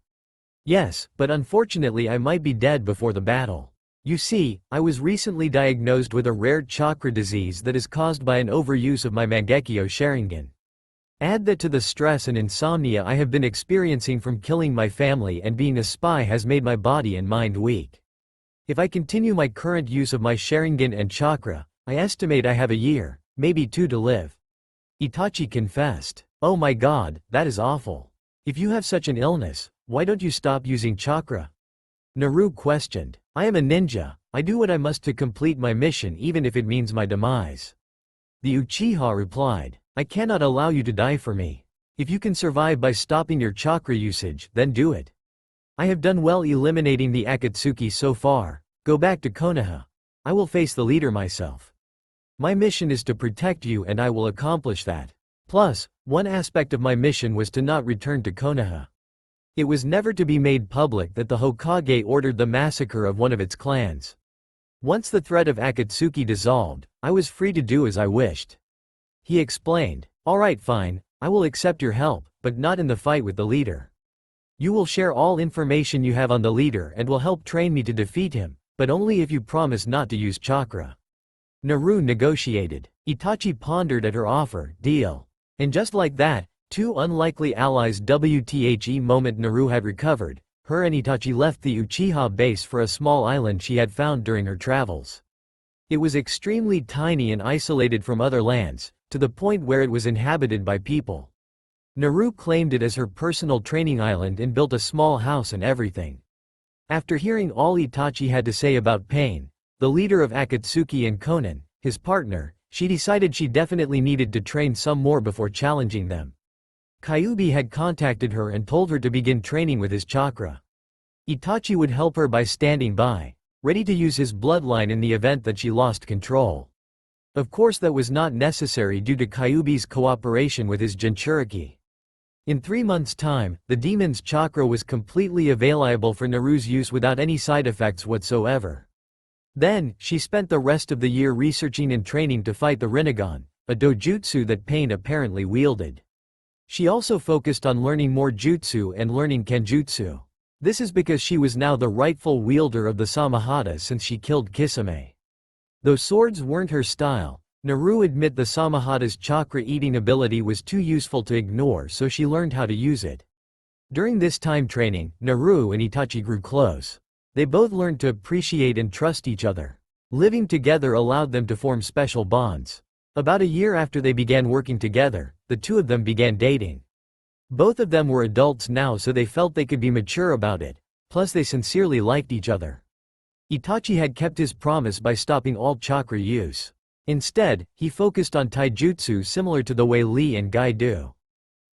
"Yes, but unfortunately I might be dead before the battle. You see, I was recently diagnosed with a rare chakra disease that is caused by an overuse of my Mangekyo Sharingan. Add that to the stress and insomnia I have been experiencing from killing my family, and being a spy has made my body and mind weak. If I continue my current use of my Sharingan and chakra, I estimate I have a year, maybe two to live." Itachi confessed. "Oh my god, that is awful. If you have such an illness, why don't you stop using chakra?" Naru questioned. "I am a ninja. I do what I must to complete my mission even if it means my demise." The Uchiha replied. "I cannot allow you to die for me. If you can survive by stopping your chakra usage, then do it. I have done well eliminating the Akatsuki so far. Go back to Konoha. I will face the leader myself. My mission is to protect you and I will accomplish that. Plus, one aspect of my mission was to not return to Konoha. It was never to be made public that the Hokage ordered the massacre of one of its clans. Once the threat of Akatsuki dissolved, I was free to do as I wished." He explained. "Alright, fine, I will accept your help, but not in the fight with the leader. You will share all information you have on the leader and will help train me to defeat him, but only if you promise not to use chakra." Naru negotiated. Itachi pondered at her offer. "Deal." And just like that, two unlikely allies. WTHE moment Naru had recovered, her and Itachi left the Uchiha base for a small island she had found during her travels. It was extremely tiny and isolated from other lands, to the point where it was inhabited by people. Naru claimed it as her personal training island and built a small house and everything. After hearing all Itachi had to say about Pain, the leader of Akatsuki, and Konan, his partner, she decided she definitely needed to train some more before challenging them. Kyuubi had contacted her and told her to begin training with his chakra. Itachi would help her by standing by, ready to use his bloodline in the event that she lost control. Of course that was not necessary due to Kyuubi's cooperation with his Jinchuriki. In 3 months' time, the demon's chakra was completely available for Naru's use without any side effects whatsoever. Then, she spent the rest of the year researching and training to fight the Rinnegan, a dojutsu that Pain apparently wielded. She also focused on learning more jutsu and learning kenjutsu. This is because she was now the rightful wielder of the Samahata since she killed Kisame. Though swords weren't her style, Naru admit the Samahata's chakra-eating ability was too useful to ignore, so she learned how to use it. During this time training, Naru and Itachi grew close. They both learned to appreciate and trust each other. Living together allowed them to form special bonds. About a year after they began working together, the two of them began dating. Both of them were adults now, so they felt they could be mature about it, plus they sincerely liked each other. Itachi had kept his promise by stopping all chakra use. Instead, he focused on taijutsu similar to the way Lee and Guy do.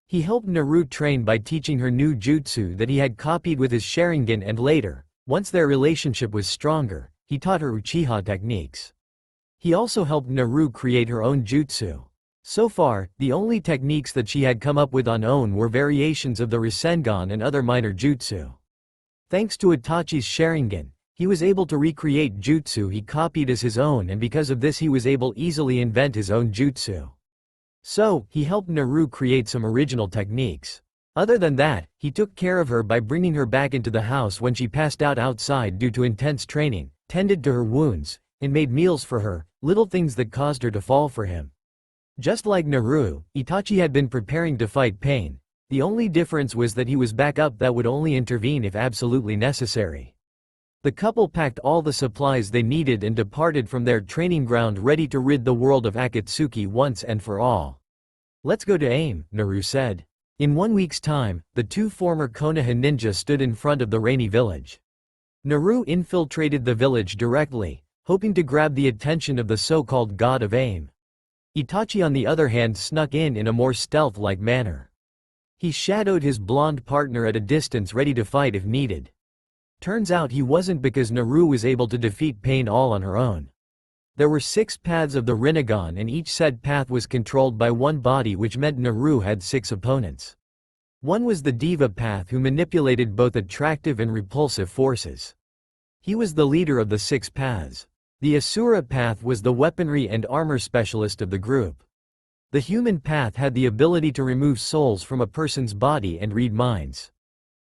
He helped Naru train by teaching her new jutsu that he had copied with his Sharingan, and later, once their relationship was stronger, he taught her Uchiha techniques. He also helped Naru create her own jutsu. So far, the only techniques that she had come up with on own were variations of the Rasengan and other minor jutsu. Thanks to Itachi's Sharingan, he was able to recreate jutsu he copied as his own, and because of this he was able easily invent his own jutsu. So, he helped Naru create some original techniques. Other than that, he took care of her by bringing her back into the house when she passed out outside due to intense training, tended to her wounds, and made meals for her, little things that caused her to fall for him. Just like Naru, Itachi had been preparing to fight pain. The only difference was that he was back up that would only intervene if absolutely necessary. The couple packed all the supplies they needed and departed from their training ground, ready to rid the world of Akatsuki once and for all. "Let's go to AIM," Naru said. In 1 week's time, the two former Konoha ninja stood in front of the rainy village. Naru infiltrated the village directly, hoping to grab the attention of the so-called god of AIM. Itachi on the other hand snuck in a more stealth-like manner. He shadowed his blonde partner at a distance, ready to fight if needed. Turns out he wasn't, because Naru was able to defeat Pain all on her own. There were 6 paths of the Rinnegan, and each said path was controlled by one body, which meant Naru had 6 opponents. One was the Diva path, who manipulated both attractive and repulsive forces. He was the leader of the 6 paths. The Asura path was the weaponry and armor specialist of the group. The human path had the ability to remove souls from a person's body and read minds.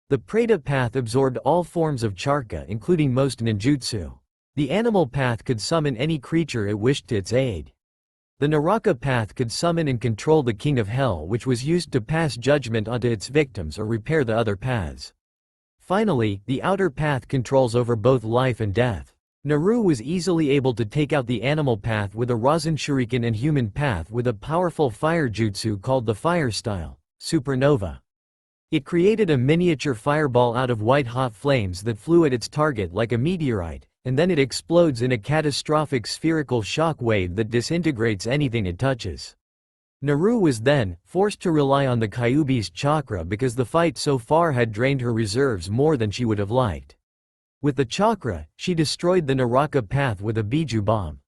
The Preta path absorbed all forms of charka, including most ninjutsu. The animal path could summon any creature it wished to its aid. The Naraka path could summon and control the King of Hell, which was used to pass judgment onto its victims or repair the other paths. Finally, the outer path controls over both life and death. Naru was easily able to take out the animal path with a Rasen Shuriken and human path with a powerful fire jutsu called the Fire Style, Supernova. It created a miniature fireball out of white-hot flames that flew at its target like a meteorite, and then it explodes in a catastrophic spherical shock wave that disintegrates anything it touches. Naru was then forced to rely on the Kyuubi's chakra because the fight so far had drained her reserves more than she would have liked. With the chakra, she destroyed the Naraka path with a Biju bomb.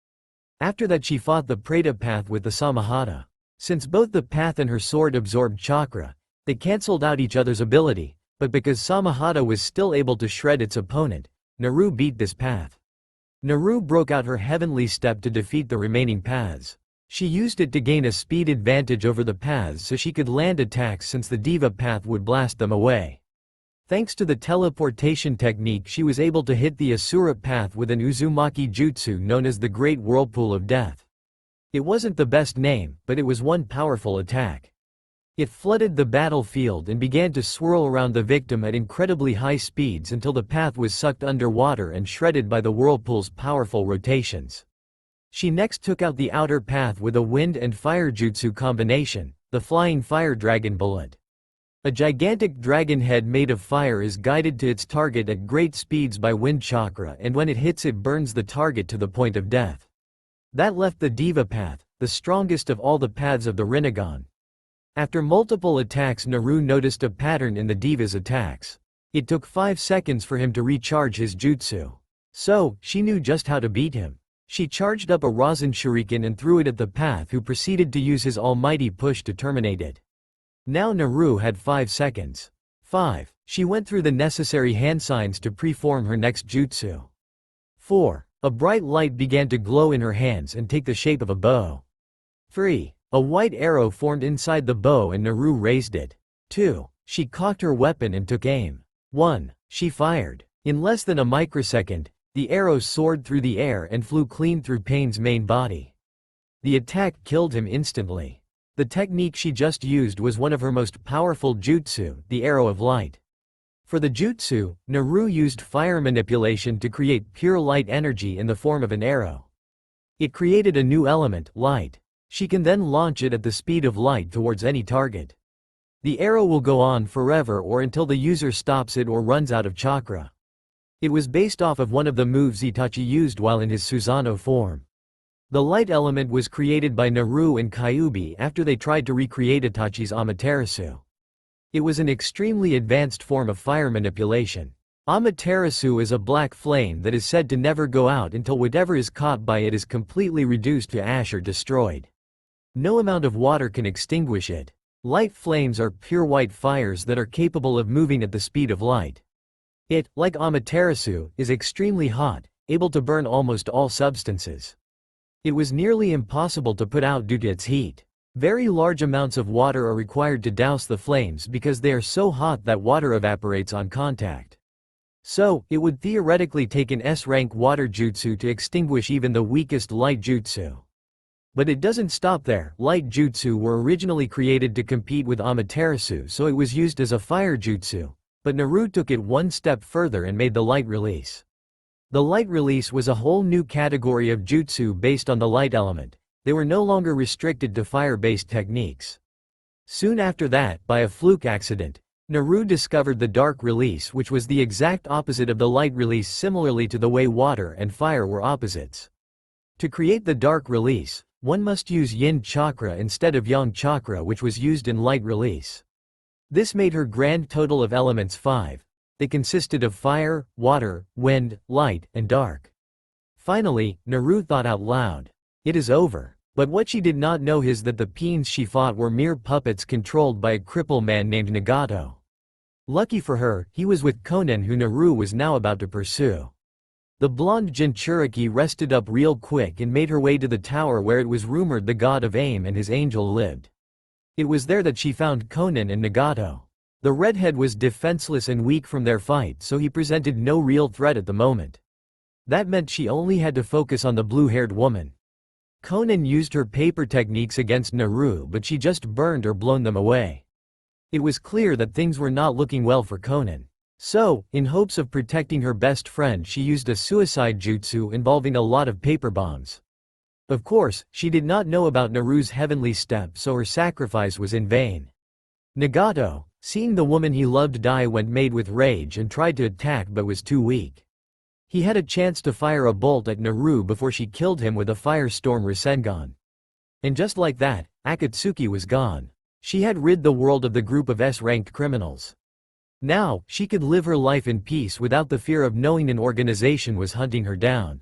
After that she fought the Preta path with the Samahata. Since both the path and her sword absorbed chakra, they cancelled out each other's ability, but because Samahata was still able to shred its opponent, Naru beat this path. Naru broke out her heavenly step to defeat the remaining paths. She used it to gain a speed advantage over the paths so she could land attacks, since the Diva path would blast them away. Thanks to the teleportation technique, she was able to hit the Asura path with an Uzumaki jutsu known as the Great Whirlpool of Death. It wasn't the best name, but it was one powerful attack. It flooded the battlefield and began to swirl around the victim at incredibly high speeds until the path was sucked underwater and shredded by the whirlpool's powerful rotations. She next took out the outer path with a wind and fire jutsu combination, the Flying Fire Dragon Bullet. A gigantic dragon head made of fire is guided to its target at great speeds by wind chakra, and when it hits it burns the target to the point of death. That left the Diva path, the strongest of all the paths of the Rinnegan. After multiple attacks, Naru noticed a pattern in the Diva's attacks. It took 5 seconds for him to recharge his jutsu. So, she knew just how to beat him. She charged up a Rasen Shuriken and threw it at the path, who proceeded to use his almighty push to terminate it. Now Naru had 5 seconds. 5. She went through the necessary hand signs to preform her next jutsu. 4. A bright light began to glow in her hands and take the shape of a bow. 3. A white arrow formed inside the bow and Naru raised it. 2. She cocked her weapon and took aim. 1. She fired. In less than a microsecond, the arrow soared through the air and flew clean through Pain's main body. The attack killed him instantly. The technique she just used was one of her most powerful jutsu, the Arrow of Light. For the jutsu, Naru used fire manipulation to create pure light energy in the form of an arrow. It created a new element, light. She can then launch it at the speed of light towards any target. The arrow will go on forever or until the user stops it or runs out of chakra. It was based off of one of the moves Itachi used while in his Susanoo form. The light element was created by Naru and Kyuubi after they tried to recreate Itachi's Amaterasu. It was an extremely advanced form of fire manipulation. Amaterasu is a black flame that is said to never go out until whatever is caught by it is completely reduced to ash or destroyed. No amount of water can extinguish it. Light flames are pure white fires that are capable of moving at the speed of light. It, like Amaterasu, is extremely hot, able to burn almost all substances. It was nearly impossible to put out due to its heat. Very large amounts of water are required to douse the flames because they are so hot that water evaporates on contact. So, it would theoretically take an S-rank water jutsu to extinguish even the weakest light jutsu. But it doesn't stop there. Light jutsu were originally created to compete with Amaterasu, so it was used as a fire jutsu. But Naru took it one step further and made the light release. The light release was a whole new category of jutsu based on the light element. They were no longer restricted to fire-based techniques. Soon after that, by a fluke accident, Naru discovered the dark release, which was the exact opposite of the light release, similarly to the way water and fire were opposites. To create the dark release, one must use yin chakra instead of yang chakra, which was used in light release. This made her grand total of elements 5. They consisted of fire, water, wind, light, and dark. Finally, Naru thought out loud. It is over. But what she did not know is that the peons she fought were mere puppets controlled by a cripple man named Nagato. Lucky for her, he was with Konan, who Naru was now about to pursue. The blonde Jinchuriki rested up real quick and made her way to the tower where it was rumored the god of aim and his angel lived. It was there that she found Konan and Nagato. The redhead was defenseless and weak from their fight, so he presented no real threat at the moment. That meant she only had to focus on the blue-haired woman. Konan used her paper techniques against Naru, but she just burned or blown them away. It was clear that things were not looking well for Konan. So, in hopes of protecting her best friend, she used a suicide jutsu involving a lot of paper bombs. Of course, she did not know about Naru's heavenly step, so her sacrifice was in vain. Nagato, seeing the woman he loved die, went mad with rage and tried to attack but was too weak. He had a chance to fire a bolt at Naru before she killed him with a firestorm Rasengan. And just like that, Akatsuki was gone. She had rid the world of the group of S-ranked criminals. Now, she could live her life in peace without the fear of knowing an organization was hunting her down.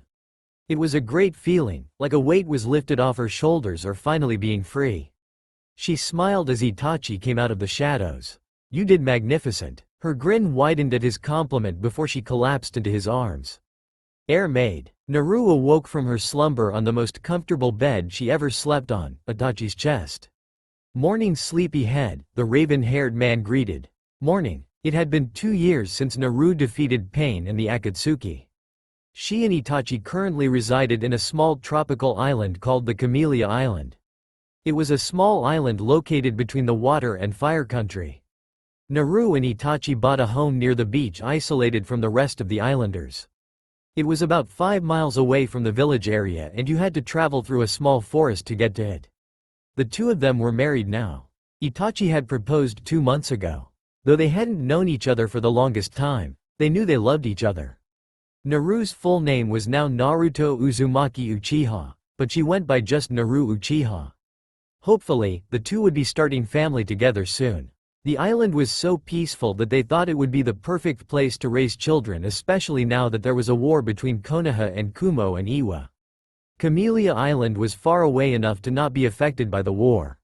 It was a great feeling, like a weight was lifted off her shoulders or finally being free. She smiled as Itachi came out of the shadows. "You did magnificent." Her grin widened at his compliment before she collapsed into his arms. Air maid. Naru awoke from her slumber on the most comfortable bed she ever slept on, Itachi's chest. "Morning, sleepy head," the raven-haired man greeted. "Morning." It had been 2 years since Naru defeated Pain and the Akatsuki. She and Itachi currently resided in a small tropical island called the Camellia Island. It was a small island located between the water and fire country. Naru and Itachi bought a home near the beach, isolated from the rest of the islanders. It was about 5 miles away from the village area, and you had to travel through a small forest to get to it. The two of them were married now. Itachi had proposed 2 months ago. Though they hadn't known each other for the longest time, they knew they loved each other. Naru's full name was now Naruto Uzumaki Uchiha, but she went by just Naru Uchiha. Hopefully, the two would be starting family together soon. The island was so peaceful that they thought it would be the perfect place to raise children, especially now that there was a war between Konoha and Kumo and Iwa. Camellia Island was far away enough to not be affected by the war.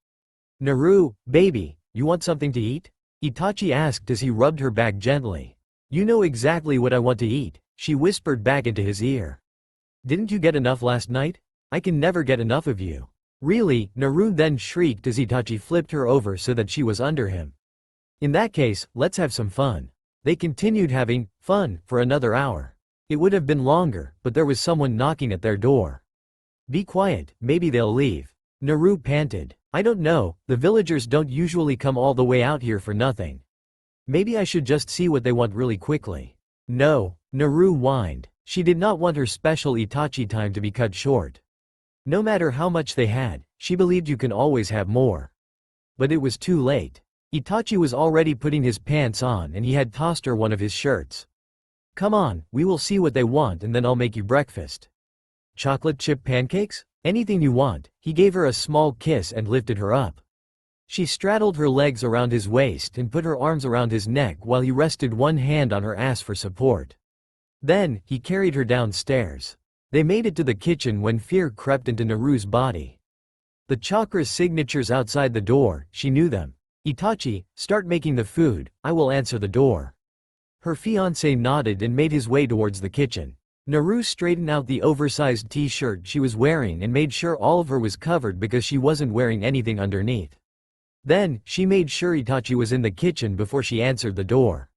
"Naru, baby, you want something to eat?" Itachi asked as he rubbed her back gently. "You know exactly what I want to eat," she whispered back into his ear. "Didn't you get enough last night? I can never get enough of you." "Really?" Naru then shrieked as Itachi flipped her over so that she was under him. "In that case, let's have some fun." They continued having fun for another hour. It would have been longer, but there was someone knocking at their door. Be quiet, maybe they'll leave. Naru panted. I don't know, the villagers don't usually come all the way out here for nothing. Maybe I should just see what they want really quickly. No, Naru whined. She did not want her special Itachi time to be cut short. No matter how much they had, she believed you can always have more. But it was too late. Itachi was already putting his pants on and he had tossed her one of his shirts. Come on, we will see what they want and then I'll make you breakfast. Chocolate chip pancakes? Anything you want. He gave her a small kiss and lifted her up. She straddled her legs around his waist and put her arms around his neck while he rested one hand on her ass for support. Then, he carried her downstairs. They made it to the kitchen when fear crept into Naru's body. The chakra's signatures outside the door, she knew them. Itachi, start making the food, I will answer the door. Her fiancé nodded and made his way towards the kitchen. Naru straightened out the oversized t-shirt she was wearing and made sure all of her was covered because she wasn't wearing anything underneath. Then, she made sure Itachi was in the kitchen before she answered the door.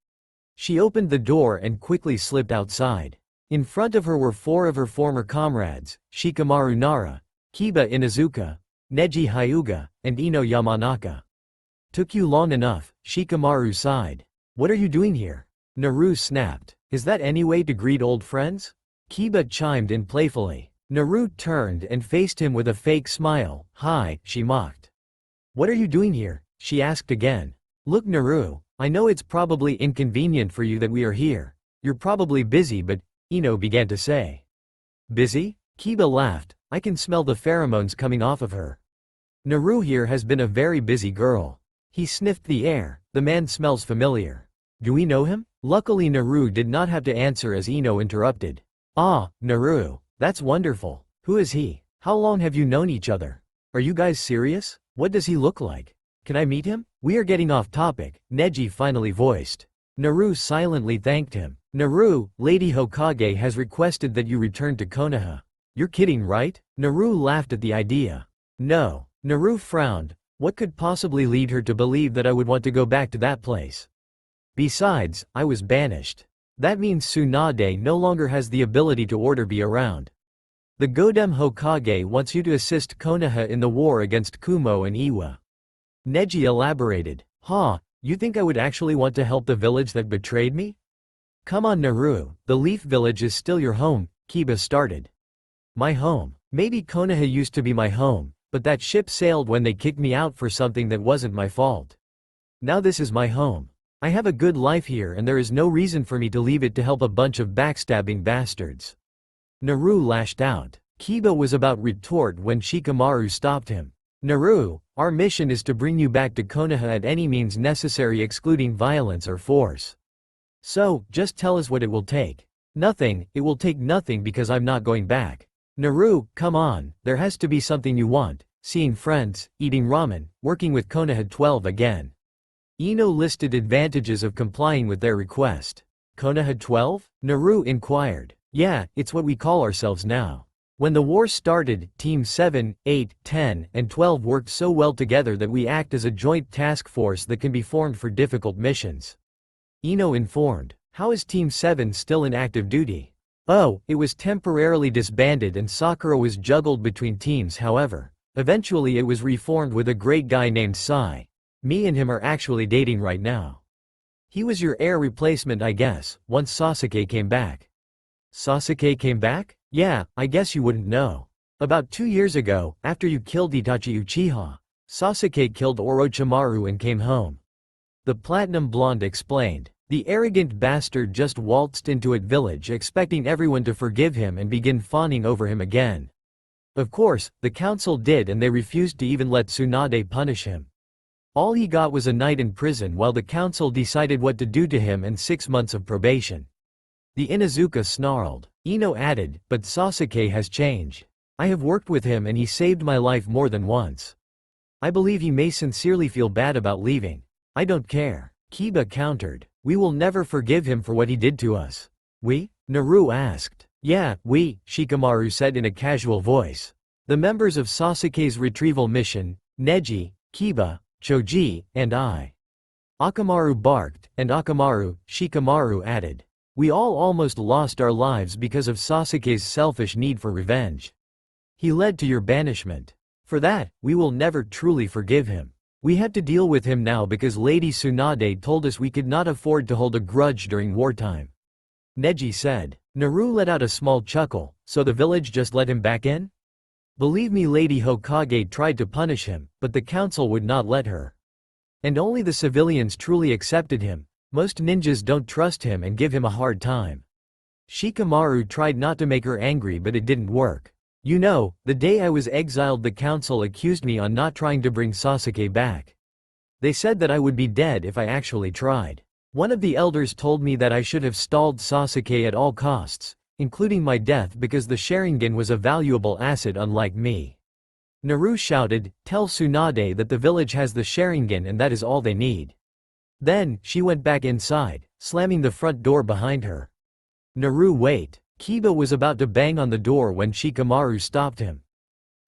She opened the door and quickly slipped outside. In front of her were four of her former comrades, Shikamaru Nara, Kiba Inuzuka, Neji Hyuga, and Ino Yamanaka. Took you long enough, Shikamaru sighed. What are you doing here? Naru snapped. Is that any way to greet old friends? Kiba chimed in playfully. Naru turned and faced him with a fake smile. Hi, she mocked. What are you doing here? She asked again. Look Naru, I know it's probably inconvenient for you that we are here. You're probably busy but, Ino began to say. Busy? Kiba laughed. I can smell the pheromones coming off of her. Naru here has been a very busy girl. He sniffed the air. The man smells familiar. Do we know him? Luckily Naru did not have to answer as Ino interrupted. Ah, Naru. That's wonderful. Who is he? How long have you known each other? Are you guys serious? What does he look like? Can I meet him? We are getting off topic, Neji finally voiced. Naru silently thanked him. Naru, Lady Hokage has requested that you return to Konoha. You're kidding, right? Naru laughed at the idea. No. Naru frowned. What could possibly lead her to believe that I would want to go back to that place? Besides, I was banished. That means Tsunade no longer has the ability to order me around. The Godem Hokage wants you to assist Konoha in the war against Kumo and Iwa. Neji elaborated. Huh, you think I would actually want to help the village that betrayed me? Come on Naru, the Leaf Village is still your home, Kiba started. My home. Maybe Konoha used to be my home, but that ship sailed when they kicked me out for something that wasn't my fault. Now this is my home. I have a good life here and there is no reason for me to leave it to help a bunch of backstabbing bastards. Naru lashed out. Kiba was about retort when Shikamaru stopped him. Naru, our mission is to bring you back to Konoha at any means necessary excluding violence or force. So, just tell us what it will take. Nothing, it will take nothing because I'm not going back. Naru, come on, there has to be something you want. Seeing friends, eating ramen, working with Konoha 12 again. Ino listed advantages of complying with their request. Konoha 12? Naru inquired. Yeah, it's what we call ourselves now. When the war started, Teams 7, 8, 10, and 12 worked so well together that we act as a joint task force that can be formed for difficult missions. Ino informed. How is Team 7 still in active duty? Oh, it was temporarily disbanded and Sakura was juggled between teams however. Eventually it was reformed with a great guy named Sai. Me and him are actually dating right now. He was your heir replacement I guess, once Sasuke came back. Sasuke came back? Yeah, I guess you wouldn't know. About 2 years ago, after you killed Itachi Uchiha, Sasuke killed Orochimaru and came home. The platinum blonde explained. The arrogant bastard just waltzed into it village expecting everyone to forgive him and begin fawning over him again. Of course, the council did and they refused to even let Tsunade punish him. All he got was a night in prison while the council decided what to do to him and 6 months of probation. The Inuzuka snarled. Ino added, but Sasuke has changed. I have worked with him and he saved my life more than once. I believe he may sincerely feel bad about leaving. I don't care. Kiba countered. We will never forgive him for what he did to us. We? Naru asked. Yeah, we, Shikamaru said in a casual voice. The members of Sasuke's retrieval mission, Neji, Kiba, Choji, and I. Akamaru barked, and Akamaru, Shikamaru added. We all almost lost our lives because of Sasuke's selfish need for revenge. He led to your banishment. For that, we will never truly forgive him. We have to deal with him now because Lady Tsunade told us we could not afford to hold a grudge during wartime. Neji said. Naru let out a small chuckle. So the village just let him back in? Believe me, Lady Hokage tried to punish him, but the council would not let her. And only the civilians truly accepted him. Most ninjas don't trust him and give him a hard time. Shikamaru tried not to make her angry, but it didn't work. You know, the day I was exiled, the council accused me on not trying to bring Sasuke back. They said that I would be dead if I actually tried. One of the elders told me that I should have stalled Sasuke at all costs, including my death, because the Sharingan was a valuable asset unlike me. Naru shouted, "Tell Tsunade that the village has the Sharingan and that is all they need." Then, she went back inside, slamming the front door behind her. Naru, wait. Kiba was about to bang on the door when Shikamaru stopped him.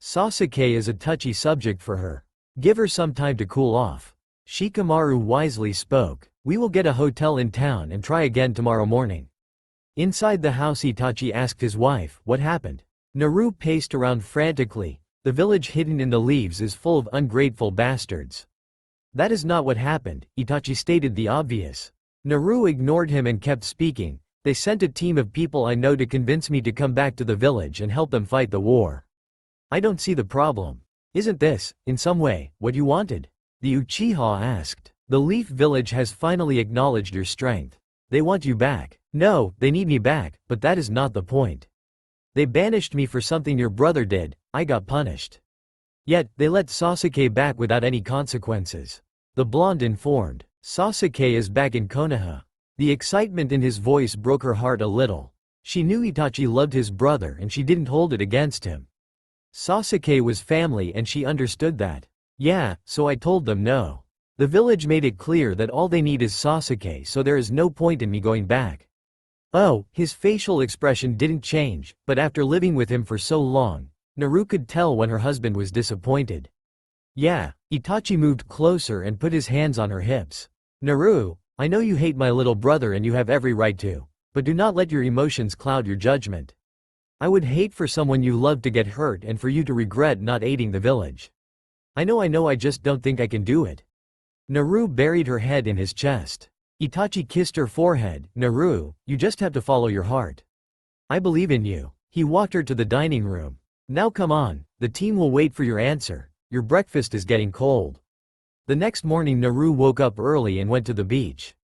Sasuke is a touchy subject for her. Give her some time to cool off. Shikamaru wisely spoke. We will get a hotel in town and try again tomorrow morning. Inside the house, Itachi asked his wife, what happened? Naru paced around frantically. The village hidden in the leaves is full of ungrateful bastards. That is not what happened, Itachi stated the obvious. Naru ignored him and kept speaking. They sent a team of people I know to convince me to come back to the village and help them fight the war. I don't see the problem. Isn't this, in some way, what you wanted? The Uchiha asked. The Leaf Village has finally acknowledged your strength. They want you back. No, they need me back, but that is not the point. They banished me for something your brother did. I got punished. Yet, they let Sasuke back without any consequences. The blonde informed. Sasuke is back in Konoha. The excitement in his voice broke her heart a little. She knew Itachi loved his brother and she didn't hold it against him. Sasuke was family and she understood that. Yeah, so I told them no. The village made it clear that all they need is Sasuke, so there is no point in me going back. Oh, his facial expression didn't change, but after living with him for so long, Naru could tell when her husband was disappointed. Yeah, Itachi moved closer and put his hands on her hips. Naru, I know you hate my little brother and you have every right to, but do not let your emotions cloud your judgment. I would hate for someone you love to get hurt and for you to regret not aiding the village. I know, I just don't think I can do it. Naru buried her head in his chest. Itachi kissed her forehead. Naru, you just have to follow your heart. I believe in you. He walked her to the dining room. Now come on, the team will wait for your answer. Your breakfast is getting cold. The next morning Naru woke up early and went to the beach.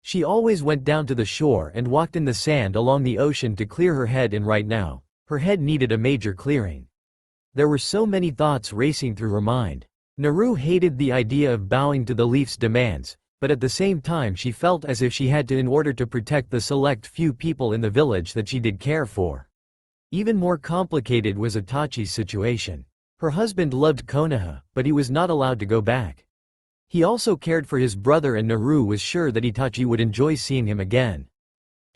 She always went down to the shore and walked in the sand along the ocean to clear her head, and right now, her head needed a major clearing. There were so many thoughts racing through her mind. Naru hated the idea of bowing to the Leaf's demands, but at the same time she felt as if she had to in order to protect the select few people in the village that she did care for. Even more complicated was Itachi's situation. Her husband loved Konoha, but he was not allowed to go back. He also cared for his brother and Naru was sure that Itachi would enjoy seeing him again.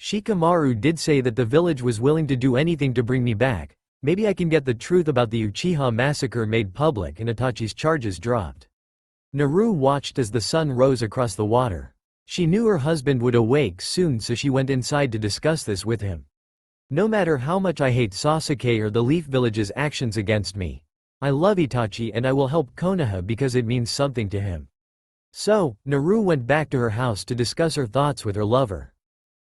Shikamaru did say that the village was willing to do anything to bring me back. Maybe I can get the truth about the Uchiha massacre made public and Itachi's charges dropped. Naru watched as the sun rose across the water. She knew her husband would awake soon, so she went inside to discuss this with him. No matter how much I hate Sasuke or the Leaf Village's actions against me, I love Itachi and I will help Konoha because it means something to him. So, Naru went back to her house to discuss her thoughts with her lover.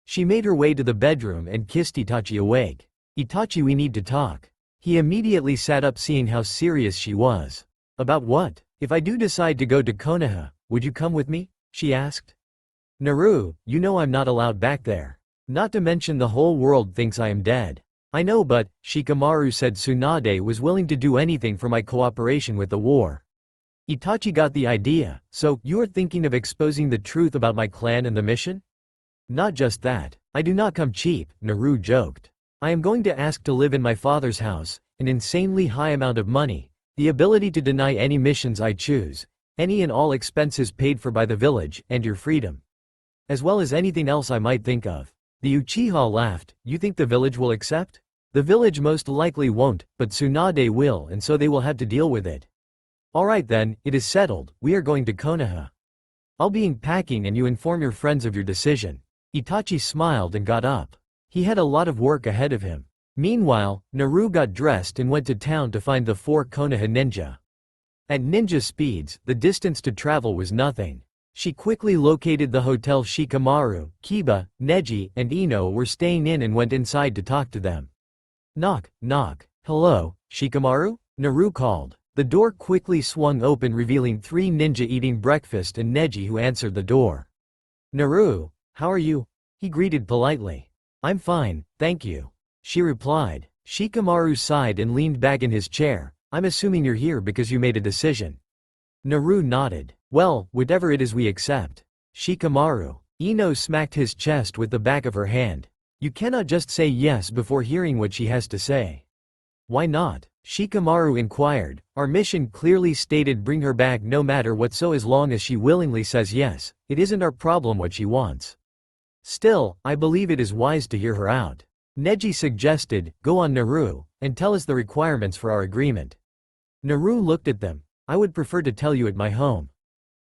She made her way to the bedroom and kissed Itachi awake. Itachi, we need to talk. He immediately sat up seeing how serious she was. About what? If I do decide to go to Konoha, would you come with me? She asked. Naru, you know I'm not allowed back there. Not to mention the whole world thinks I am dead. I know, but, Shikamaru said Tsunade was willing to do anything for my cooperation with the war. Itachi got the idea. So, you are thinking of exposing the truth about my clan and the mission? Not just that. I do not come cheap, Naru joked. I am going to ask to live in my father's house, an insanely high amount of money, the ability to deny any missions I choose, any and all expenses paid for by the village, and your freedom. As well as anything else I might think of. The Uchiha laughed. You think the village will accept? The village most likely won't, but Tsunade will, and so they will have to deal with it. Alright then, it is settled, we are going to Konoha. I'll be packing and you inform your friends of your decision. Itachi smiled and got up. He had a lot of work ahead of him. Meanwhile, Naru got dressed and went to town to find the 4 Konoha ninja. At ninja speeds, the distance to travel was nothing. She quickly located the hotel Shikamaru, Kiba, Neji, and Ino were staying in and went inside to talk to them. Knock, knock. Hello, Shikamaru? Naru called. The door quickly swung open revealing 3 ninja eating breakfast and Neji who answered the door. Naru, how are you? He greeted politely. I'm fine, thank you. She replied. Shikamaru sighed and leaned back in his chair. I'm assuming you're here because you made a decision. Naru nodded. Well, whatever it is we accept. Shikamaru. Ino smacked his chest with the back of her hand. You cannot just say yes before hearing what she has to say. Why not? Shikamaru inquired. Our mission clearly stated bring her back no matter what, so as long as she willingly says yes, it isn't our problem what she wants. Still, I believe it is wise to hear her out. Neji suggested, go on Naru, and tell us the requirements for our agreement. Naru looked at them. I would prefer to tell you at my home.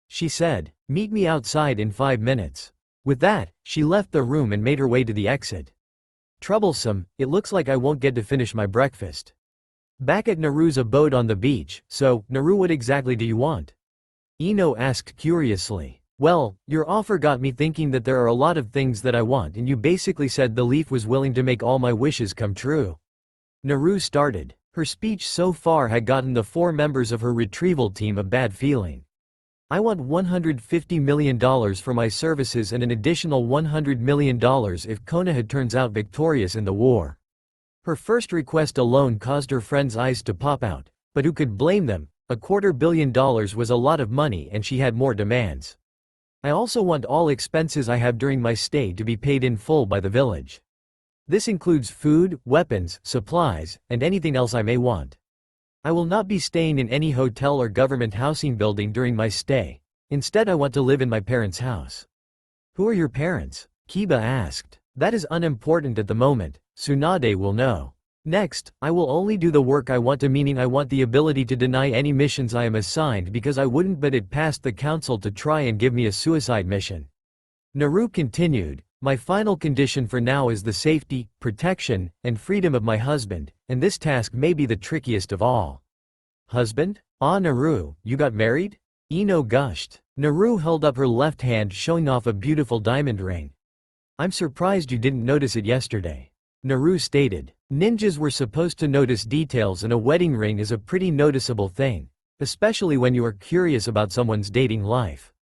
She said, meet me outside in 5 minutes. With that, she left the room and made her way to the exit. Troublesome, it looks like I won't get to finish my breakfast. Back at Naru's abode on the beach, so, Naru, what exactly do you want? Ino asked curiously. Well, your offer got me thinking that there are a lot of things that I want and you basically said the leaf was willing to make all my wishes come true. Naru started. Her speech so far had gotten the 4 members of her retrieval team a bad feeling. I want $150 million for my services and an additional $100 million if Konoha turns out victorious in the war. Her first request alone caused her friends' eyes to pop out, but who could blame them? $250 million was a lot of money and she had more demands. I also want all expenses I have during my stay to be paid in full by the village. This includes food, weapons, supplies, and anything else I may want. I will not be staying in any hotel or government housing building during my stay. Instead, I want to live in my parents' house. Who are your parents? Kiba asked. That is unimportant at the moment. Tsunade will know. Next, I will only do the work I want to, meaning I want the ability to deny any missions I am assigned because I wouldn't but it passed the council to try and give me a suicide mission. Naru continued, my final condition for now is the safety, protection, and freedom of my husband, and this task may be the trickiest of all. Husband? Ah Naru, you got married? Ino gushed. Naru held up her left hand showing off a beautiful diamond ring. I'm surprised you didn't notice it yesterday. Naru stated. Ninjas were supposed to notice details and a wedding ring is a pretty noticeable thing, especially when you are curious about someone's dating life.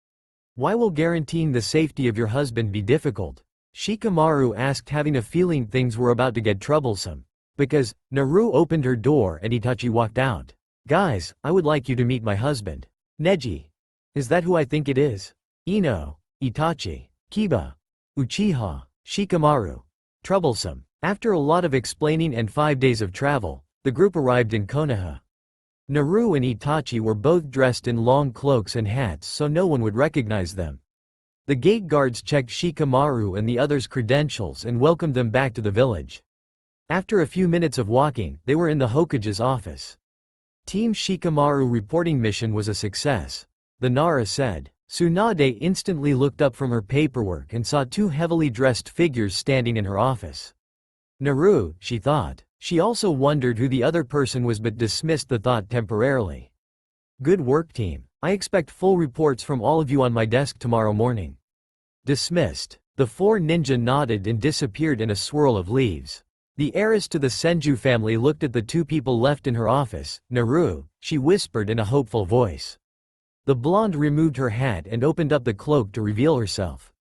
Why will guaranteeing the safety of your husband be difficult? Shikamaru asked, having a feeling things were about to get troublesome. Because, Naru opened her door and Itachi walked out. Guys, I would like you to meet my husband. Neji. Is that who I think it is? Ino, Itachi, Kiba, Uchiha, Shikamaru. Troublesome. After a lot of explaining and 5 days of travel, the group arrived in Konoha. Naru and Itachi were both dressed in long cloaks and hats so no one would recognize them. The gate guards checked Shikamaru and the others' credentials and welcomed them back to the village. After a few minutes of walking, they were in the Hokage's office. Team Shikamaru reporting mission was a success. The Nara said. Tsunade instantly looked up from her paperwork and saw 2 heavily dressed figures standing in her office. Naru, she thought. She also wondered who the other person was but dismissed the thought temporarily. Good work, team. I expect full reports from all of you on my desk tomorrow morning. Dismissed. The 4 ninja nodded and disappeared in a swirl of leaves. The heiress to the Senju family looked at the 2 people left in her office. Naru, she whispered in a hopeful voice. The blonde removed her hat and opened up the cloak to reveal herself.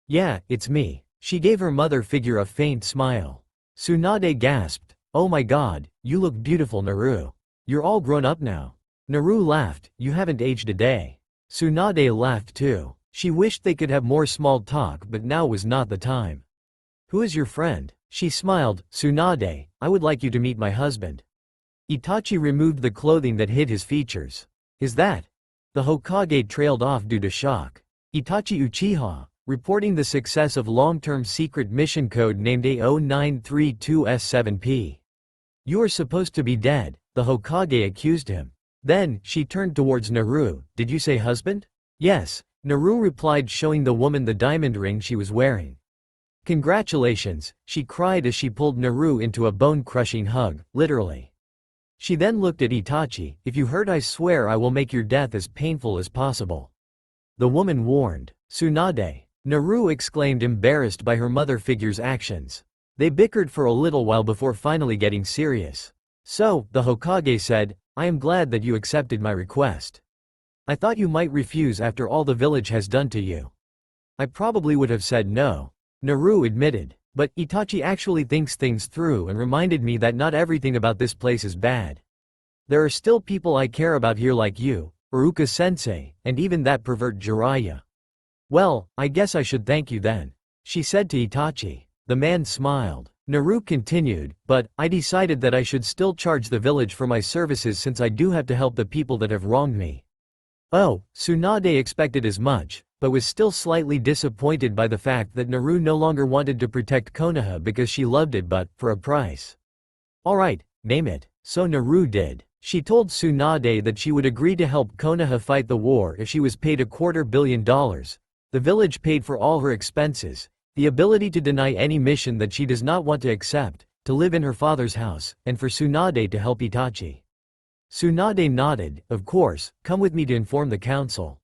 Yeah, it's me. She gave her mother figure a faint smile. Tsunade gasped, oh my god, you look beautiful Naru. You're all grown up now. Naru laughed, you haven't aged a day. Tsunade laughed too. She wished they could have more small talk but now was not the time. Who is your friend? She smiled, Tsunade, I would like you to meet my husband. Itachi removed the clothing that hid his features. Is that? The Hokage trailed off due to shock. Itachi Uchiha, reporting the success of long-term secret mission code named A0932S7P. You are supposed to be dead, the Hokage accused him. Then, she turned towards Naru, did you say husband? Yes, Naru replied showing the woman the diamond ring she was wearing. Congratulations, she cried as she pulled Naru into a bone-crushing hug, literally. She then looked at Itachi. If you hurt, I swear I will make your death as painful as possible. The woman warned. Tsunade. Naru exclaimed, embarrassed by her mother figure's actions. They bickered for a little while before finally getting serious. So, the Hokage said, I am glad that you accepted my request. I thought you might refuse after all the village has done to you. I probably would have said no. Naru admitted. But Itachi actually thinks things through and reminded me that not everything about this place is bad. There are still people I care about here like you, Uruka-sensei, and even that pervert Jiraiya. Well, I guess I should thank you then, she said to Itachi. The man smiled. Naru continued, but I decided that I should still charge the village for my services since I do have to help the people that have wronged me. Oh, Tsunade expected as much, but was still slightly disappointed by the fact that Naru no longer wanted to protect Konoha because she loved it but, for a price. Alright, name it. So Naru did. She told Tsunade that she would agree to help Konoha fight the war if she was paid $250 million. The village paid for all her expenses, the ability to deny any mission that she does not want to accept, to live in her father's house, and for Tsunade to help Itachi. Tsunade nodded. Of course, come with me to inform the council.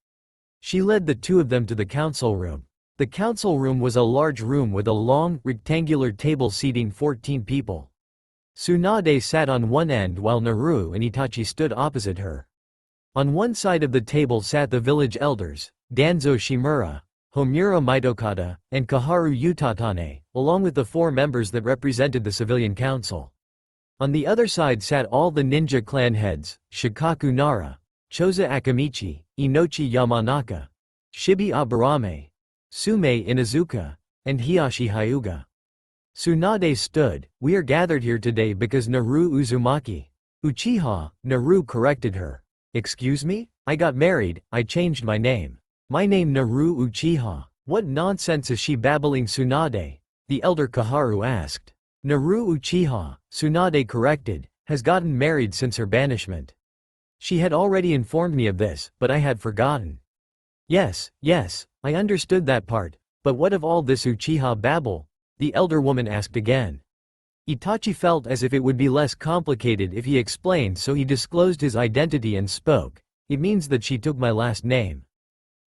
She led the two of them to the council room. The council room was a large room with a long, rectangular table seating 14 people. Tsunade sat on one end while Naru and Itachi stood opposite her. On one side of the table sat the village elders, Danzo Shimura, Homura Mitokata, and Kaharu Utatane, along with the 4 members that represented the civilian council. On the other side sat all the ninja clan heads, Shikaku Nara, Choza Akamichi, Inochi Yamanaka, Shibi Aburame, Sume Inazuka, and Hiyashi Hyuga. Tsunade stood. We are gathered here today because Naru Uzumaki. Uchiha, Naru corrected her. Excuse me? I got married, I changed my name. My name Naru Uchiha. What nonsense is she babbling, Tsunade? The elder Kaharu asked. Naru Uchiha, Tsunade corrected, has gotten married since her banishment. She had already informed me of this, but I had forgotten. Yes, I understood that part, but what of all this Uchiha babble? The elder woman asked again. Itachi felt as if it would be less complicated if he explained, so he disclosed his identity and spoke. It means that she took my last name.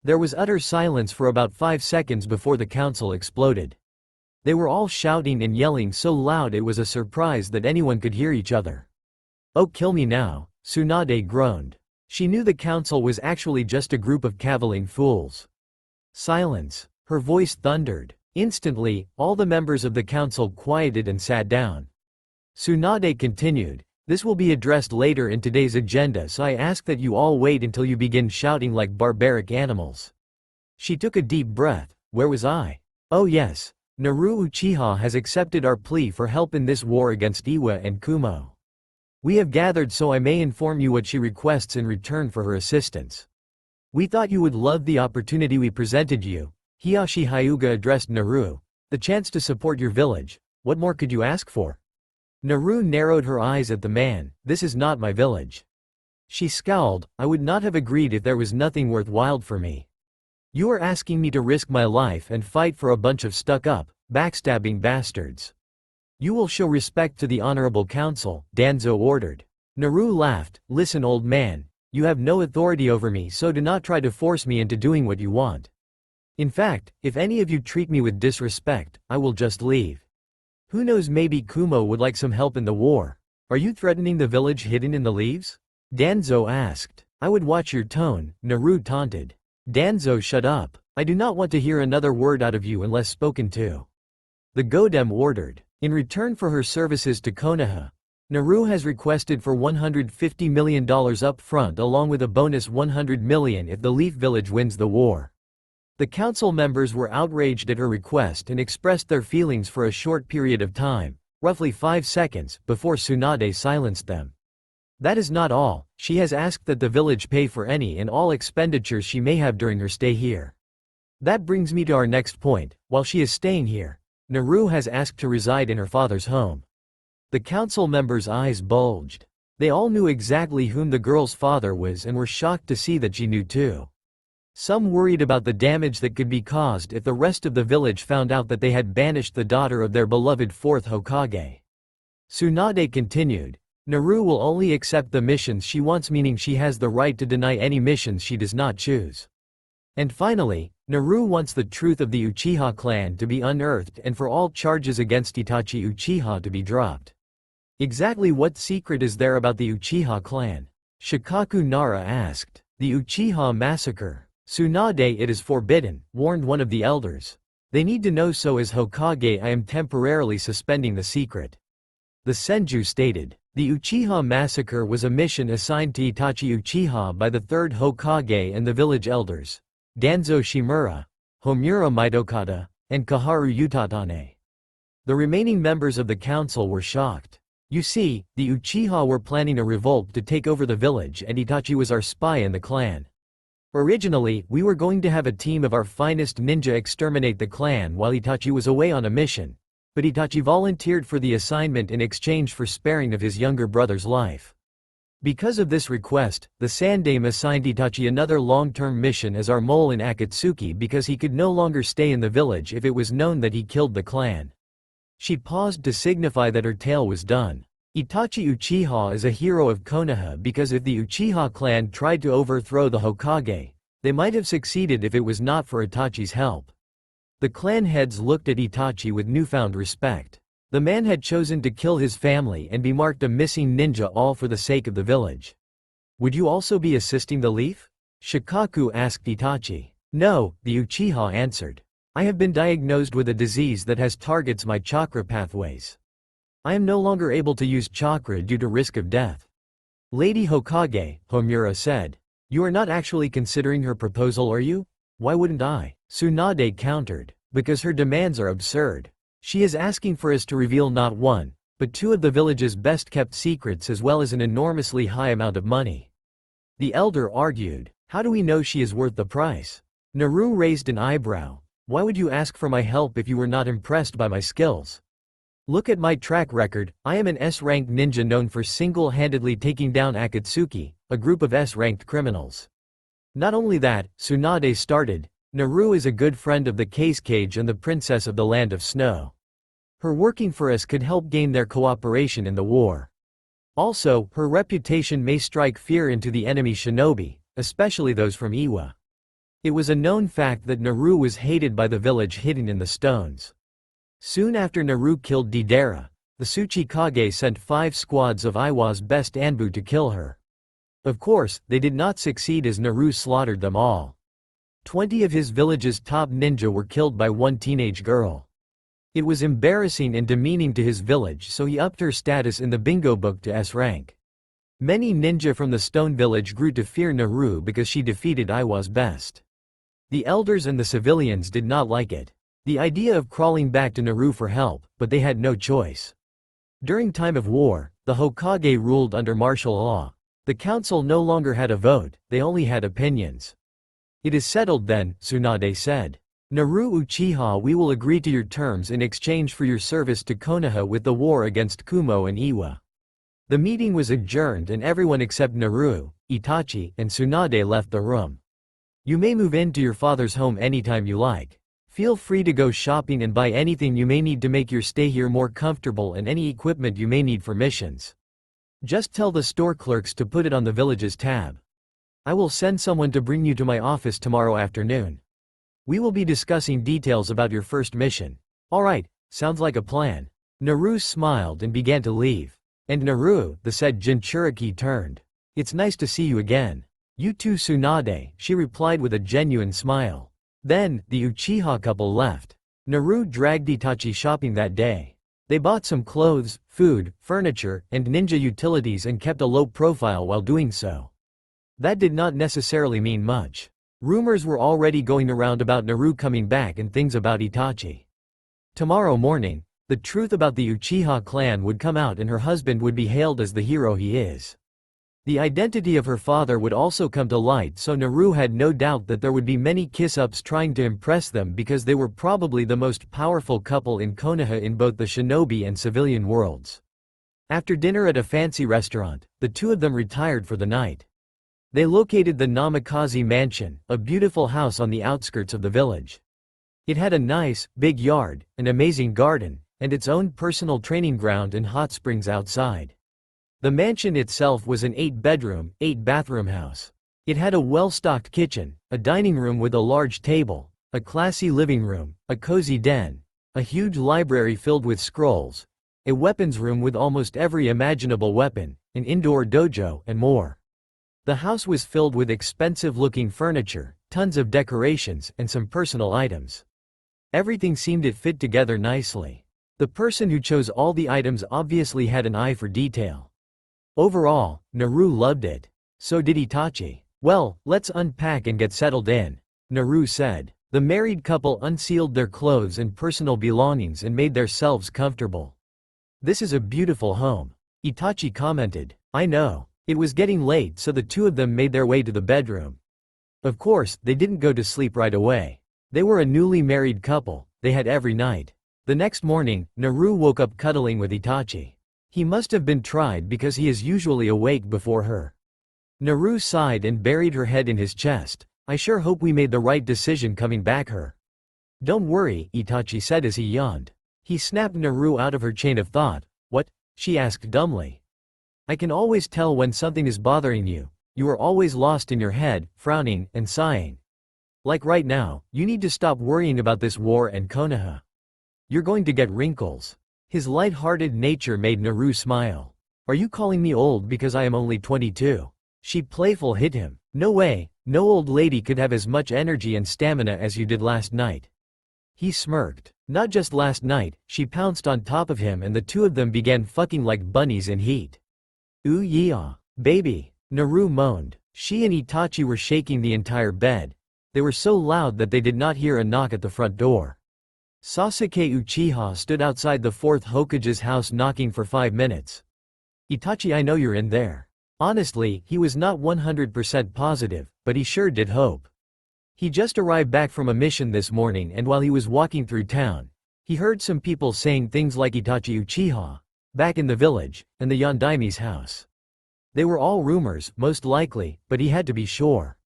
There was utter silence for about 5 seconds before the council exploded. They were all shouting and yelling so loud it was a surprise that anyone could hear each other. Oh, kill me now, Tsunade groaned. She knew the council was actually just a group of cavilling fools. Silence. Her voice thundered. Instantly, all the members of the council quieted and sat down. Tsunade continued, this will be addressed later in today's agenda, so I ask that you all wait until you begin shouting like barbaric animals. She took a deep breath. Where was I? Oh yes. Naru Uchiha has accepted our plea for help in this war against Iwa and Kumo. We have gathered so I may inform you what she requests in return for her assistance. We thought you would love the opportunity we presented you. Hiyashi Hyuga addressed Naru. The chance to support your village. What more could you ask for? Naru narrowed her eyes at the man. This is not my village. She scowled. I would not have agreed if there was nothing worthwhile for me. You are asking me to risk my life and fight for a bunch of stuck-up, backstabbing bastards. You will show respect to the honorable council, Danzo ordered. Naru laughed. Listen, old man. You have no authority over me, so do not try to force me into doing what you want. In fact, if any of you treat me with disrespect, I will just leave. Who knows, maybe Kumo would like some help in the war. Are you threatening the village hidden in the leaves? Danzo asked. I would watch your tone, Naru taunted. Danzo, shut up. I do not want to hear another word out of you unless spoken to. The Godem ordered. In return for her services to Konoha, Naru has requested for $150 million up front along with a bonus $100 million if the Leaf Village wins the war. The council members were outraged at her request and expressed their feelings for a short period of time, roughly 5 seconds, before Tsunade silenced them. That is not all. She has asked that the village pay for any and all expenditures she may have during her stay here. That brings me to our next point. While she is staying here, Naru has asked to reside in her father's home. The council members' eyes bulged. They all knew exactly whom the girl's father was and were shocked to see that she knew too. Some worried about the damage that could be caused if the rest of the village found out that they had banished the daughter of their beloved fourth Hokage. Tsunade continued, Naru will only accept the missions she wants, meaning she has the right to deny any missions she does not choose. And finally, Naru wants the truth of the Uchiha clan to be unearthed and for all charges against Itachi Uchiha to be dropped. Exactly what secret is there about the Uchiha clan? Shikaku Nara asked. The Uchiha massacre. Tsunade, it is forbidden, warned one of the elders. They need to know, so as Hokage I am temporarily suspending the secret. The Senju stated. The Uchiha massacre was a mission assigned to Itachi Uchiha by the third Hokage and the village elders, Danzo Shimura, Homura Mitokata, and Kaharu Utatane. The remaining members of the council were shocked. You see, the Uchiha were planning a revolt to take over the village and Itachi was our spy in the clan. Originally, we were going to have a team of our finest ninja exterminate the clan while Itachi was away on a mission, but Itachi volunteered for the assignment in exchange for sparing of his younger brother's life. Because of this request, the Sandaime assigned Itachi another long-term mission as our mole in Akatsuki because he could no longer stay in the village if it was known that he killed the clan. She paused to signify that her tale was done. Itachi Uchiha is a hero of Konoha because if the Uchiha clan tried to overthrow the Hokage, they might have succeeded if it was not for Itachi's help. The clan heads looked at Itachi with newfound respect. The man had chosen to kill his family and be marked a missing ninja, all for the sake of the village. Would you also be assisting the Leaf? Shikaku asked Itachi. No, the Uchiha answered. I have been diagnosed with a disease that has targets my chakra pathways. I am no longer able to use chakra due to risk of death. Lady Hokage, Homura said. You are not actually considering her proposal, are you? Why wouldn't I? Tsunade countered. Because her demands are absurd. She is asking for us to reveal not one, but two of the village's best kept secrets as well as an enormously high amount of money. The elder argued. How do we know she is worth the price? Naru raised an eyebrow. Why would you ask for my help if you were not impressed by my skills? Look at my track record. I am an S-ranked ninja known for single-handedly taking down Akatsuki, a group of S-ranked criminals. Not only that, Tsunade started, Naru is a good friend of the Case Cage and the Princess of the Land of Snow. Her working for us could help gain their cooperation in the war. Also, her reputation may strike fear into the enemy shinobi, especially those from Iwa. It was a known fact that Naru was hated by the village hidden in the stones. Soon after Naru killed Deidara, the Tsuchikage sent 5 squads of Iwa's best Anbu to kill her. Of course, they did not succeed as Naru slaughtered them all. 20 of his village's top ninja were killed by one teenage girl. It was embarrassing and demeaning to his village, so he upped her status in the bingo book to S rank. Many ninja from the stone village grew to fear Naru because she defeated Iwa's best. The elders and the civilians did not like it. The idea of crawling back to Naru for help, but they had no choice. During time of war, the Hokage ruled under martial law. The council no longer had a vote, they only had opinions. It is settled then, Tsunade said. Naru Uchiha, we will agree to your terms in exchange for your service to Konoha with the war against Kumo and Iwa. The meeting was adjourned and everyone except Naru, Itachi, and Tsunade left the room. You may move into your father's home anytime you like. Feel free to go shopping and buy anything you may need to make your stay here more comfortable and any equipment you may need for missions. Just tell the store clerks to put it on the village's tab. I will send someone to bring you to my office tomorrow afternoon. We will be discussing details about your first mission. Alright, sounds like a plan. Naru smiled and began to leave. And Naru, the said Jinchuriki turned. It's nice to see you again. You too, Tsunade, she replied with a genuine smile. Then, the Uchiha couple left. Naru dragged Itachi shopping that day. They bought some clothes, food, furniture, and ninja utilities and kept a low profile while doing so. That did not necessarily mean much. Rumors were already going around about Naru coming back and things about Itachi. Tomorrow morning, the truth about the Uchiha clan would come out and her husband would be hailed as the hero he is. The identity of her father would also come to light, so Naru had no doubt that there would be many kiss-ups trying to impress them because they were probably the most powerful couple in Konoha in both the shinobi and civilian worlds. After dinner at a fancy restaurant, the two of them retired for the night. They located the Namikaze Mansion, a beautiful house on the outskirts of the village. It had a nice, big yard, an amazing garden, and its own personal training ground and hot springs outside. The mansion itself was an 8-bedroom, 8-bathroom house. It had a well-stocked kitchen, a dining room with a large table, a classy living room, a cozy den, a huge library filled with scrolls, a weapons room with almost every imaginable weapon, an indoor dojo, and more. The house was filled with expensive-looking furniture, tons of decorations, and some personal items. Everything seemed to fit together nicely. The person who chose all the items obviously had an eye for detail. Overall, Naru loved it. So did Itachi. "Well, let's unpack and get settled in," Naru said. The married couple unsealed their clothes and personal belongings and made themselves comfortable. "This is a beautiful home," Itachi commented. "I know." It was getting late, so the two of them made their way to the bedroom. Of course, they didn't go to sleep right away. They were a newly married couple, they had every night. The next morning, Naru woke up cuddling with Itachi. He must have been tried because he is usually awake before her. Naru sighed and buried her head in his chest. "I sure hope we made the right decision coming back here." "Don't worry," Itachi said as he yawned. He snapped Naru out of her chain of thought. "What?" she asked dumbly. "I can always tell when something is bothering you. You are always lost in your head, frowning, and sighing. Like right now, you need to stop worrying about this war and Konoha. You're going to get wrinkles." His light-hearted nature made Naru smile. "Are you calling me old because I am only 22? She playful hit him. "No way, no old lady could have as much energy and stamina as you did last night." He smirked. "Not just last night," she pounced on top of him and the two of them began fucking like bunnies in heat. "Ooh yeah, baby," Naru moaned. She and Itachi were shaking the entire bed. They were so loud that they did not hear a knock at the front door. Sasuke Uchiha stood outside the 4th Hokage's house knocking for 5 minutes. "Itachi, I know you're in there." Honestly, he was not 100% positive, but he sure did hope. He just arrived back from a mission this morning and while he was walking through town, he heard some people saying things like Itachi Uchiha, back in the village, and the Yondaimi's house. They were all rumors, most likely, but he had to be sure.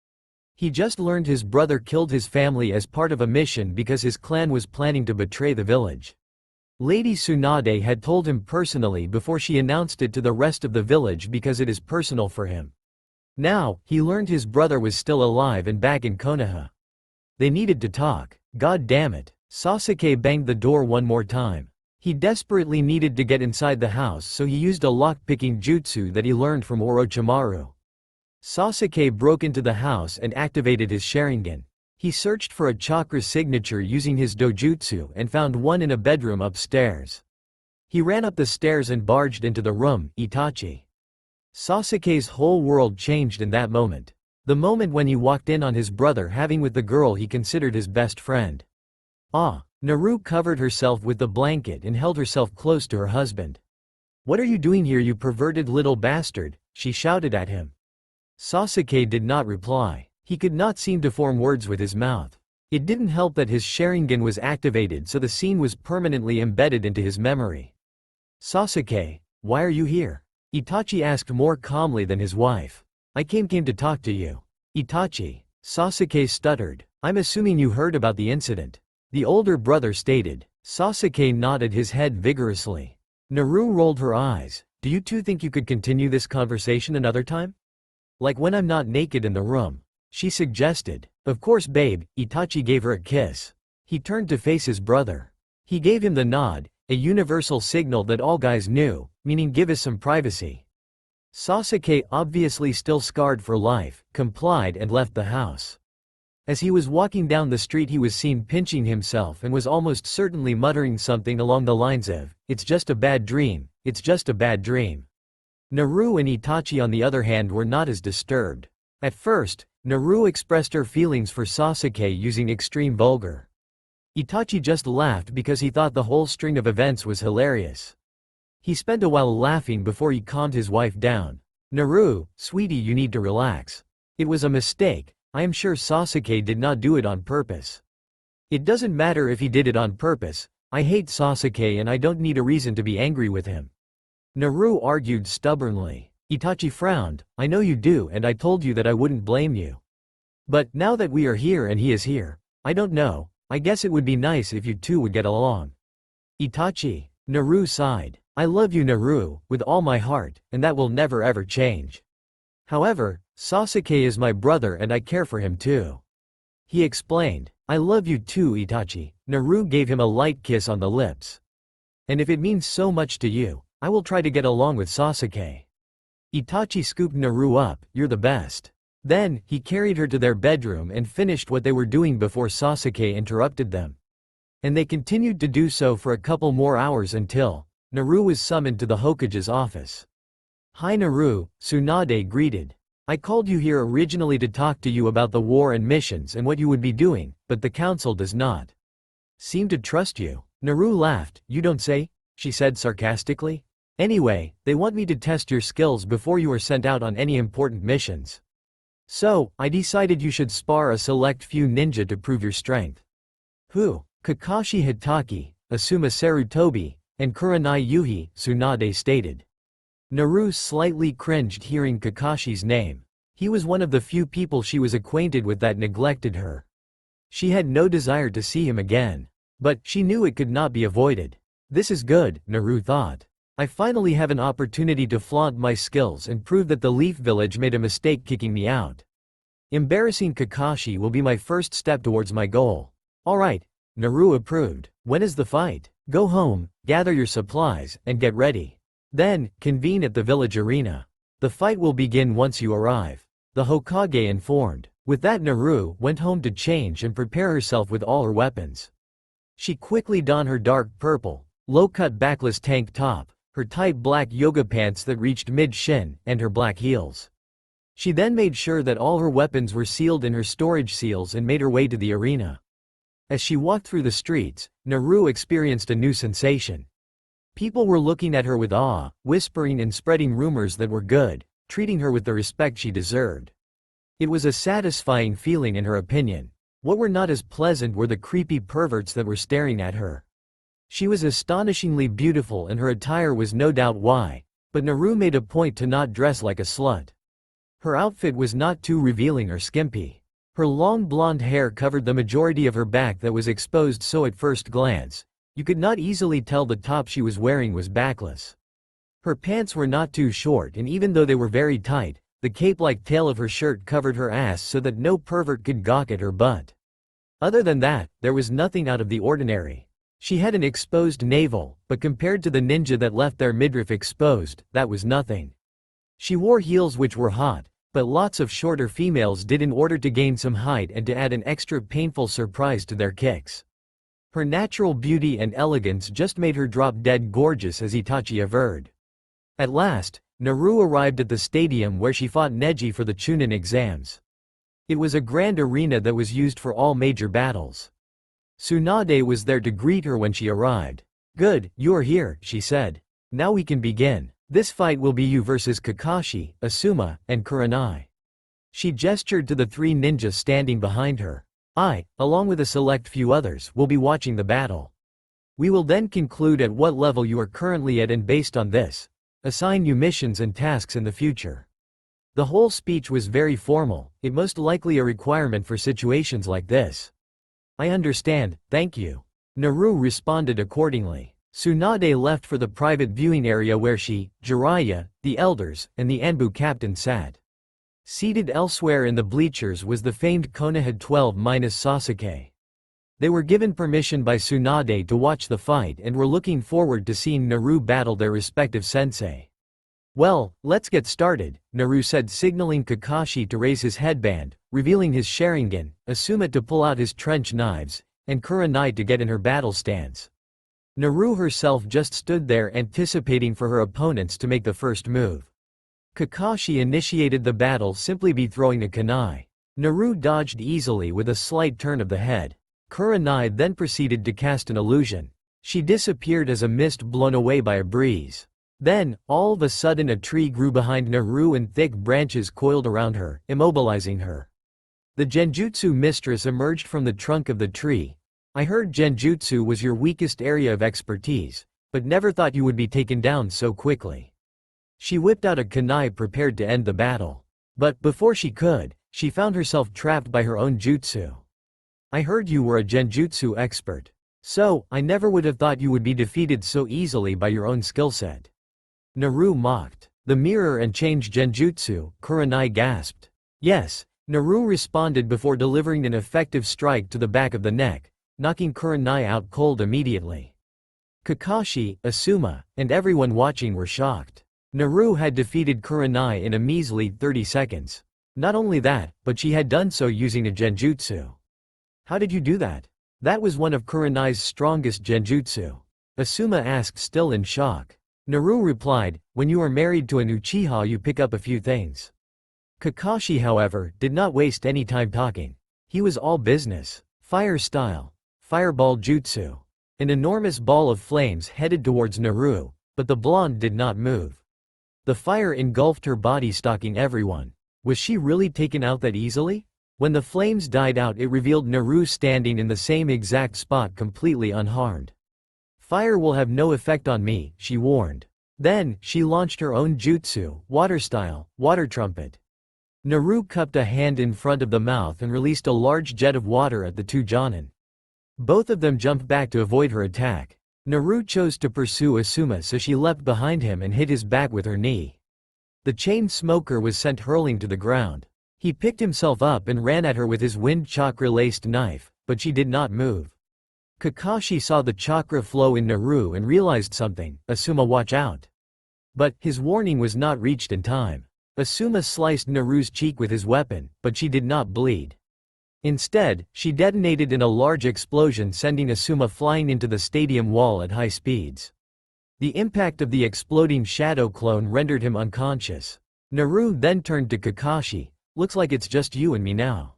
He just learned his brother killed his family as part of a mission because his clan was planning to betray the village. Lady Tsunade had told him personally before she announced it to the rest of the village because it is personal for him. Now, he learned his brother was still alive and back in Konoha. They needed to talk. God damn it. Sasuke banged the door one more time. He desperately needed to get inside the house so he used a lock-picking jutsu that he learned from Orochimaru. Sasuke broke into the house and activated his Sharingan. He searched for a chakra signature using his dojutsu and found one in a bedroom upstairs. He ran up the stairs and barged into the room. Itachi. Sasuke's whole world changed in that moment. The moment when he walked in on his brother having with the girl he considered his best friend. "Ah." Naru covered herself with the blanket and held herself close to her husband. "What are you doing here, you perverted little bastard?" she shouted at him. Sasuke did not reply. He could not seem to form words with his mouth. It didn't help that his Sharingan was activated so the scene was permanently embedded into his memory. "Sasuke, why are you here?" Itachi asked more calmly than his wife. I came to talk to you." "Itachi," Sasuke stuttered. "I'm assuming you heard about the incident." The older brother stated. Sasuke nodded his head vigorously. Naru rolled her eyes. "Do you two think you could continue this conversation another time? Like when I'm not naked in the room?" she suggested. "Of course babe." Itachi gave her a kiss. He turned to face his brother. He gave him the nod, a universal signal that all guys knew, meaning give us some privacy. Sasuke, obviously still scarred for life, complied and left the house. As he was walking down the street he was seen pinching himself and was almost certainly muttering something along the lines of, "It's just a bad dream, it's just a bad dream." Naru and Itachi on the other hand were not as disturbed. At first, Naru expressed her feelings for Sasuke using extreme vulgar. Itachi just laughed because he thought the whole string of events was hilarious. He spent a while laughing before he calmed his wife down. "Naru, sweetie, you need to relax. It was a mistake. I am sure Sasuke did not do it on purpose." "It doesn't matter if he did it on purpose. I hate Sasuke and I don't need a reason to be angry with him." Naru argued stubbornly. Itachi frowned. I know you do, and I told you that I wouldn't blame you. But, now that we are here and he is here, I don't know, I guess it would be nice if you two would get along. Itachi. Naru sighed. I love you, Naru, with all my heart, and that will never ever change. However, Sasuke is my brother and I care for him too. He explained. I love you too, Itachi. Naru gave him a light kiss on the lips. And if it means so much to you, I will try to get along with Sasuke. Itachi scooped Naru up. You're the best. Then, he carried her to their bedroom and finished what they were doing before Sasuke interrupted them. And they continued to do so for a couple more hours until Naru was summoned to the Hokage's office. Hi Naru, Tsunade greeted. I called you here originally to talk to you about the war and missions and what you would be doing, but the council does not seem to trust you. Naru laughed. You don't say? She said sarcastically. Anyway, they want me to test your skills before you are sent out on any important missions. So, I decided you should spar a select few ninja to prove your strength. Who? Kakashi Hitaki, Asuma Tobi, and Kurenai Yuhi, Tsunade stated. Naru slightly cringed hearing Kakashi's name. He was one of the few people she was acquainted with that neglected her. She had no desire to see him again. But, she knew it could not be avoided. This is good, Naru thought. I finally have an opportunity to flaunt my skills and prove that the Leaf Village made a mistake kicking me out. Embarrassing Kakashi will be my first step towards my goal. Alright, Naru approved. When is the fight? Go home, gather your supplies, and get ready. Then, convene at the village arena. The fight will begin once you arrive. The Hokage informed. With that, Naru went home to change and prepare herself with all her weapons. She quickly donned her dark purple, low-cut backless tank top, her tight black yoga pants that reached mid-shin, and her black heels. She then made sure that all her weapons were sealed in her storage seals and made her way to the arena. As she walked through the streets, Naru experienced a new sensation. People were looking at her with awe, whispering and spreading rumors that were good, treating her with the respect she deserved. It was a satisfying feeling in her opinion. What were not as pleasant were the creepy perverts that were staring at her. She was astonishingly beautiful and her attire was no doubt why, but Naru made a point to not dress like a slut. Her outfit was not too revealing or skimpy. Her long blonde hair covered the majority of her back that was exposed, so at first glance, you could not easily tell the top she was wearing was backless. Her pants were not too short, and even though they were very tight, the cape-like tail of her shirt covered her ass so that no pervert could gawk at her butt. Other than that, there was nothing out of the ordinary. She had an exposed navel, but compared to the ninja that left their midriff exposed, that was nothing. She wore heels which were hot, but lots of shorter females did in order to gain some height and to add an extra painful surprise to their kicks. Her natural beauty and elegance just made her drop dead gorgeous, as Itachi averred. At last, Naru arrived at the stadium where she fought Neji for the Chunin exams. It was a grand arena that was used for all major battles. Tsunade was there to greet her when she arrived. Good, you are here, she said. Now we can begin. This fight will be you versus Kakashi, Asuma, and Kurenai. She gestured to the three ninjas standing behind her. I, along with a select few others, will be watching the battle. We will then conclude at what level you are currently at, and based on this, assign you missions and tasks in the future. The whole speech was very formal, it most likely a requirement for situations like this. I understand, thank you. Naru responded accordingly. Tsunade left for the private viewing area where she, Jiraiya, the elders, and the Anbu captain sat. Seated elsewhere in the bleachers was the famed Konoha 12-Sasuke. They were given permission by Tsunade to watch the fight and were looking forward to seeing Naru battle their respective sensei. Well, let's get started, Naru said, signaling Kakashi to raise his headband, revealing his Sharingan, Asuma to pull out his trench knives, and Kurenai to get in her battle stance. Naru herself just stood there anticipating for her opponents to make the first move. Kakashi initiated the battle simply by throwing a kunai. Naru dodged easily with a slight turn of the head. Kurenai then proceeded to cast an illusion. She disappeared as a mist blown away by a breeze. Then, all of a sudden, a tree grew behind Naru and thick branches coiled around her, immobilizing her. The Genjutsu mistress emerged from the trunk of the tree. I heard Genjutsu was your weakest area of expertise, but never thought you would be taken down so quickly. She whipped out a kunai prepared to end the battle. But before she could, she found herself trapped by her own jutsu. I heard you were a genjutsu expert. So, I never would have thought you would be defeated so easily by your own skill set. Naru mocked. The mirror and change genjutsu, Kurenai gasped. Yes, Naru responded before delivering an effective strike to the back of the neck, knocking Kurenai out cold immediately. Kakashi, Asuma, and everyone watching were shocked. Naru had defeated Kurenai in a measly 30 seconds. Not only that, but she had done so using a genjutsu. How did you do that? That was one of Kurenai's strongest genjutsu. Asuma asked, still in shock. Naru replied, when you are married to an Uchiha you pick up a few things. Kakashi, however, did not waste any time talking. He was all business. Fire style. Fireball jutsu. An enormous ball of flames headed towards Naru, but the blonde did not move. The fire engulfed her body, stalking everyone. Was she really taken out that easily? When the flames died out, it revealed Naru standing in the same exact spot completely unharmed. Fire will have no effect on me, she warned. Then, she launched her own jutsu, water style, water trumpet. Naru cupped a hand in front of the mouth and released a large jet of water at the two Jonin. Both of them jumped back to avoid her attack. Naru chose to pursue Asuma, so she leapt behind him and hit his back with her knee. The chain smoker was sent hurling to the ground. He picked himself up and ran at her with his wind chakra-laced knife, but she did not move. Kakashi saw the chakra flow in Naru and realized something. Asuma, watch out. But his warning was not reached in time. Asuma sliced Naru's cheek with his weapon, but she did not bleed. Instead, she detonated in a large explosion, sending Asuma flying into the stadium wall at high speeds. The impact of the exploding shadow clone rendered him unconscious. Naru then turned to Kakashi. Looks like it's just you and me now.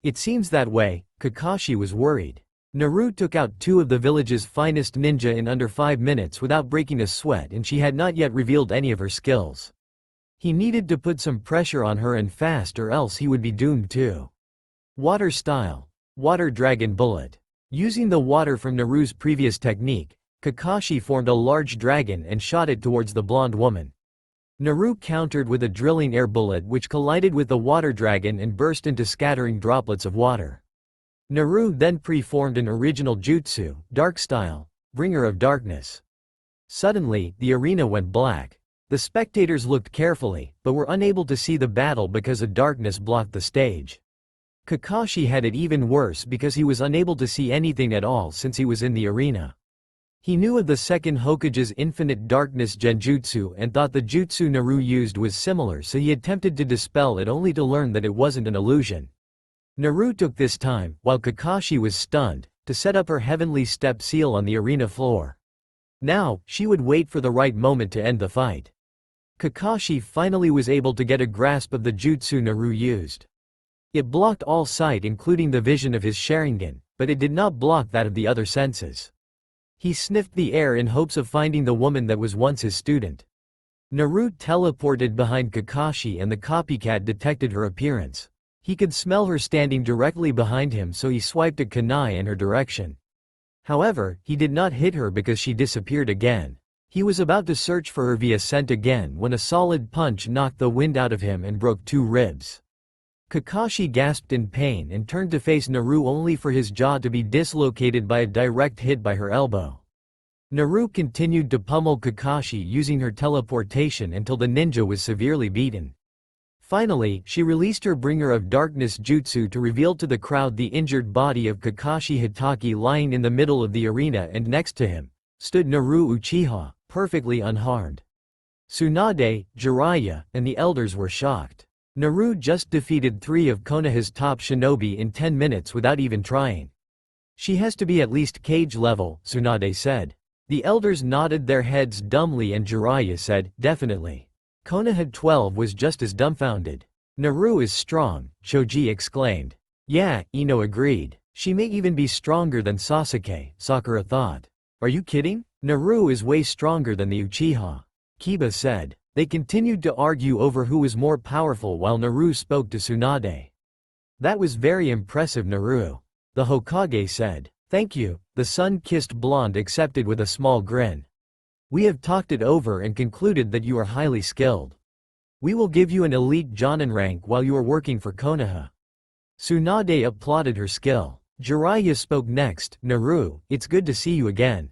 It seems that way. Kakashi was worried. Naru took out two of the village's finest ninja in under 5 minutes without breaking a sweat, and she had not yet revealed any of her skills. He needed to put some pressure on her and fast, or else he would be doomed too. Water style. Water dragon bullet. Using the water from Naru's previous technique, Kakashi formed a large dragon and shot it towards the blonde woman. Naru countered with a drilling air bullet which collided with the water dragon and burst into scattering droplets of water. Naru then pre-formed an original jutsu, dark style, bringer of darkness. Suddenly, the arena went black. The spectators looked carefully, but were unable to see the battle because a darkness blocked the stage. Kakashi had it even worse because he was unable to see anything at all since he was in the arena. He knew of the second Hokage's infinite darkness genjutsu and thought the jutsu Naru used was similar, so he attempted to dispel it only to learn that it wasn't an illusion. Naru took this time, while Kakashi was stunned, to set up her heavenly step seal on the arena floor. Now, she would wait for the right moment to end the fight. Kakashi finally was able to get a grasp of the jutsu Naru used. It blocked all sight, including the vision of his Sharingan, but it did not block that of the other senses. He sniffed the air in hopes of finding the woman that was once his student. Naru teleported behind Kakashi and the copycat detected her appearance. He could smell her standing directly behind him, so he swiped a kunai in her direction. However, he did not hit her because she disappeared again. He was about to search for her via scent again when a solid punch knocked the wind out of him and broke 2 ribs. Kakashi gasped in pain and turned to face Naru only for his jaw to be dislocated by a direct hit by her elbow. Naru continued to pummel Kakashi using her teleportation until the ninja was severely beaten. Finally, she released her bringer of darkness jutsu to reveal to the crowd the injured body of Kakashi Hitaki lying in the middle of the arena, and next to him stood Naru Uchiha, perfectly unharmed. Tsunade, Jiraiya, and the elders were shocked. Naru just defeated 3 of Konoha's top shinobi in 10 minutes without even trying. She has to be at least cage level, Tsunade said. The elders nodded their heads dumbly and Jiraiya said, definitely. Konoha 12 was just as dumbfounded. Naru is strong, Choji exclaimed. Yeah, Ino agreed. She may even be stronger than Sasuke, Sakura thought. Are you kidding? Naru is way stronger than the Uchiha, Kiba said. They continued to argue over who was more powerful while Naru spoke to Tsunade. That was very impressive, Naru, the Hokage said. Thank you, the sun-kissed blonde accepted with a small grin. We have talked it over and concluded that you are highly skilled. We will give you an elite Jonin rank while you are working for Konoha. Tsunade applauded her skill. Jiraiya spoke next. Naru, it's good to see you again.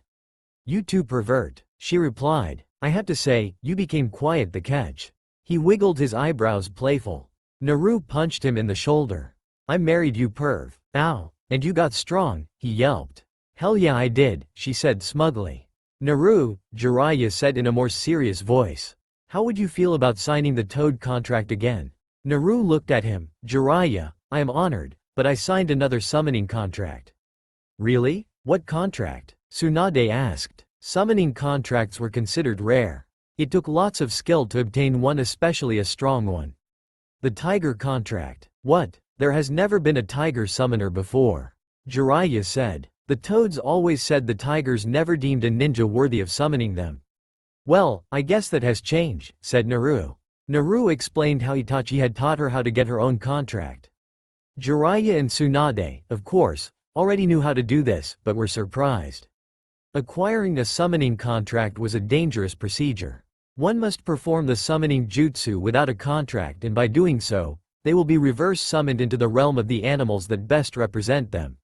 You too, pervert, she replied. I have to say, you became quiet the catch. He wiggled his eyebrows playful. Naru punched him in the shoulder. I married you, perv. Ow. And you got strong, he yelped. Hell yeah I did, she said smugly. Naru, Jiraiya said in a more serious voice. How would you feel about signing the Toad contract again? Naru looked at him. Jiraiya, I am honored, but I signed another summoning contract. Really? What contract? Tsunade asked. Summoning contracts were considered rare. It took lots of skill to obtain one, especially a strong one. The Tiger contract. What? There has never been a Tiger summoner before. Jiraiya said. The Toads always said the Tigers never deemed a ninja worthy of summoning them. Well, I guess that has changed, said Naru. Naru explained how Itachi had taught her how to get her own contract. Jiraiya and Tsunade, of course, already knew how to do this, but were surprised. Acquiring a summoning contract was a dangerous procedure. One must perform the summoning jutsu without a contract, and by doing so, they will be reverse summoned into the realm of the animals that best represent them.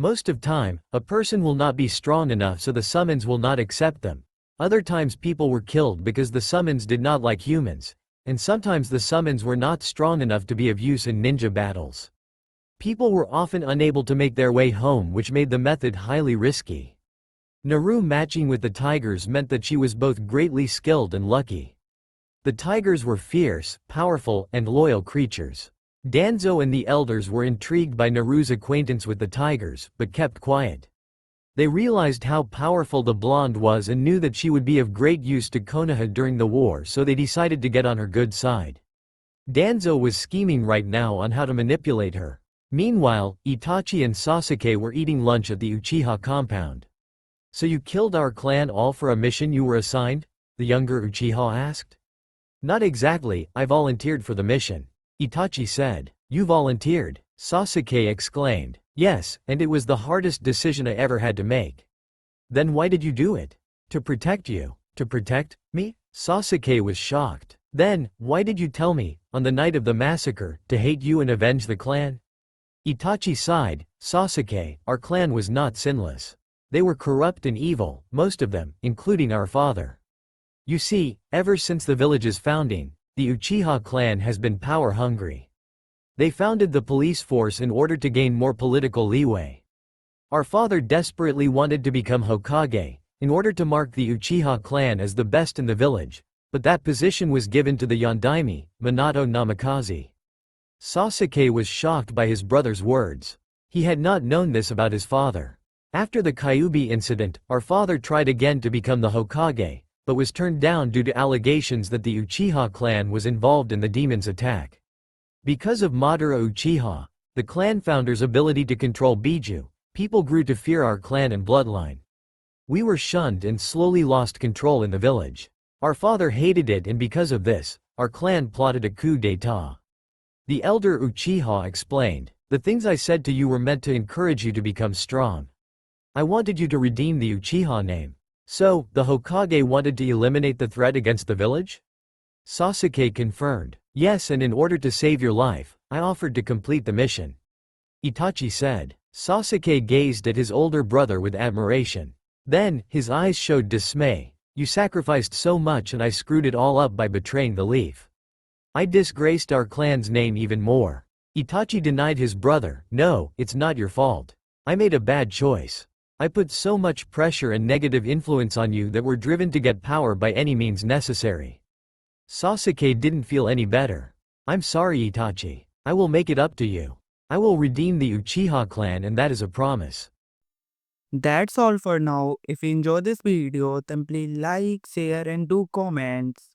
Most of time, a person will not be strong enough, so the summons will not accept them. Other times people were killed because the summons did not like humans, and sometimes the summons were not strong enough to be of use in ninja battles. People were often unable to make their way home, which made the method highly risky. Naru matching with the Tigers meant that she was both greatly skilled and lucky. The Tigers were fierce, powerful, and loyal creatures. Danzo and the elders were intrigued by Naru's acquaintance with the Tigers, but kept quiet. They realized how powerful the blonde was and knew that she would be of great use to Konoha during the war, so they decided to get on her good side. Danzo was scheming right now on how to manipulate her. Meanwhile, Itachi and Sasuke were eating lunch at the Uchiha compound. So you killed our clan all for a mission you were assigned? The younger Uchiha asked. Not exactly, I volunteered for the mission. Itachi said. You volunteered? Sasuke exclaimed. Yes, and it was the hardest decision I ever had to make. Then why did you do it? To protect you. To protect me? Sasuke was shocked. Then, why did you tell me, on the night of the massacre, to hate you and avenge the clan? Itachi sighed. Sasuke, our clan was not sinless. They were corrupt and evil, most of them, including our father. You see, ever since the village's founding, the Uchiha clan has been power-hungry. They founded the police force in order to gain more political leeway. Our father desperately wanted to become Hokage, in order to mark the Uchiha clan as the best in the village, but that position was given to the Yondaime, Minato Namikaze. Sasuke was shocked by his brother's words. He had not known this about his father. After the Kyuubi incident, our father tried again to become the Hokage, but was turned down due to allegations that the Uchiha clan was involved in the demon's attack. Because of Madara Uchiha, the clan founder's ability to control Biju, people grew to fear our clan and bloodline. We were shunned and slowly lost control in the village. Our father hated it, and because of this, our clan plotted a coup d'état. The elder Uchiha explained, the things I said to you were meant to encourage you to become strong. I wanted you to redeem the Uchiha name. So, the Hokage wanted to eliminate the threat against the village? Sasuke confirmed. Yes, and in order to save your life, I offered to complete the mission. Itachi said. Sasuke gazed at his older brother with admiration. Then, his eyes showed dismay. You sacrificed so much and I screwed it all up by betraying the leaf. I disgraced our clan's name even more. Itachi denied his brother. No, it's not your fault. I made a bad choice. I put so much pressure and negative influence on you that were driven to get power by any means necessary. Sasuke didn't feel any better. I'm sorry, Itachi. I will make it up to you. I will redeem the Uchiha clan, and that is a promise. That's all for now. If you enjoyed this video, then please like, share and do comments.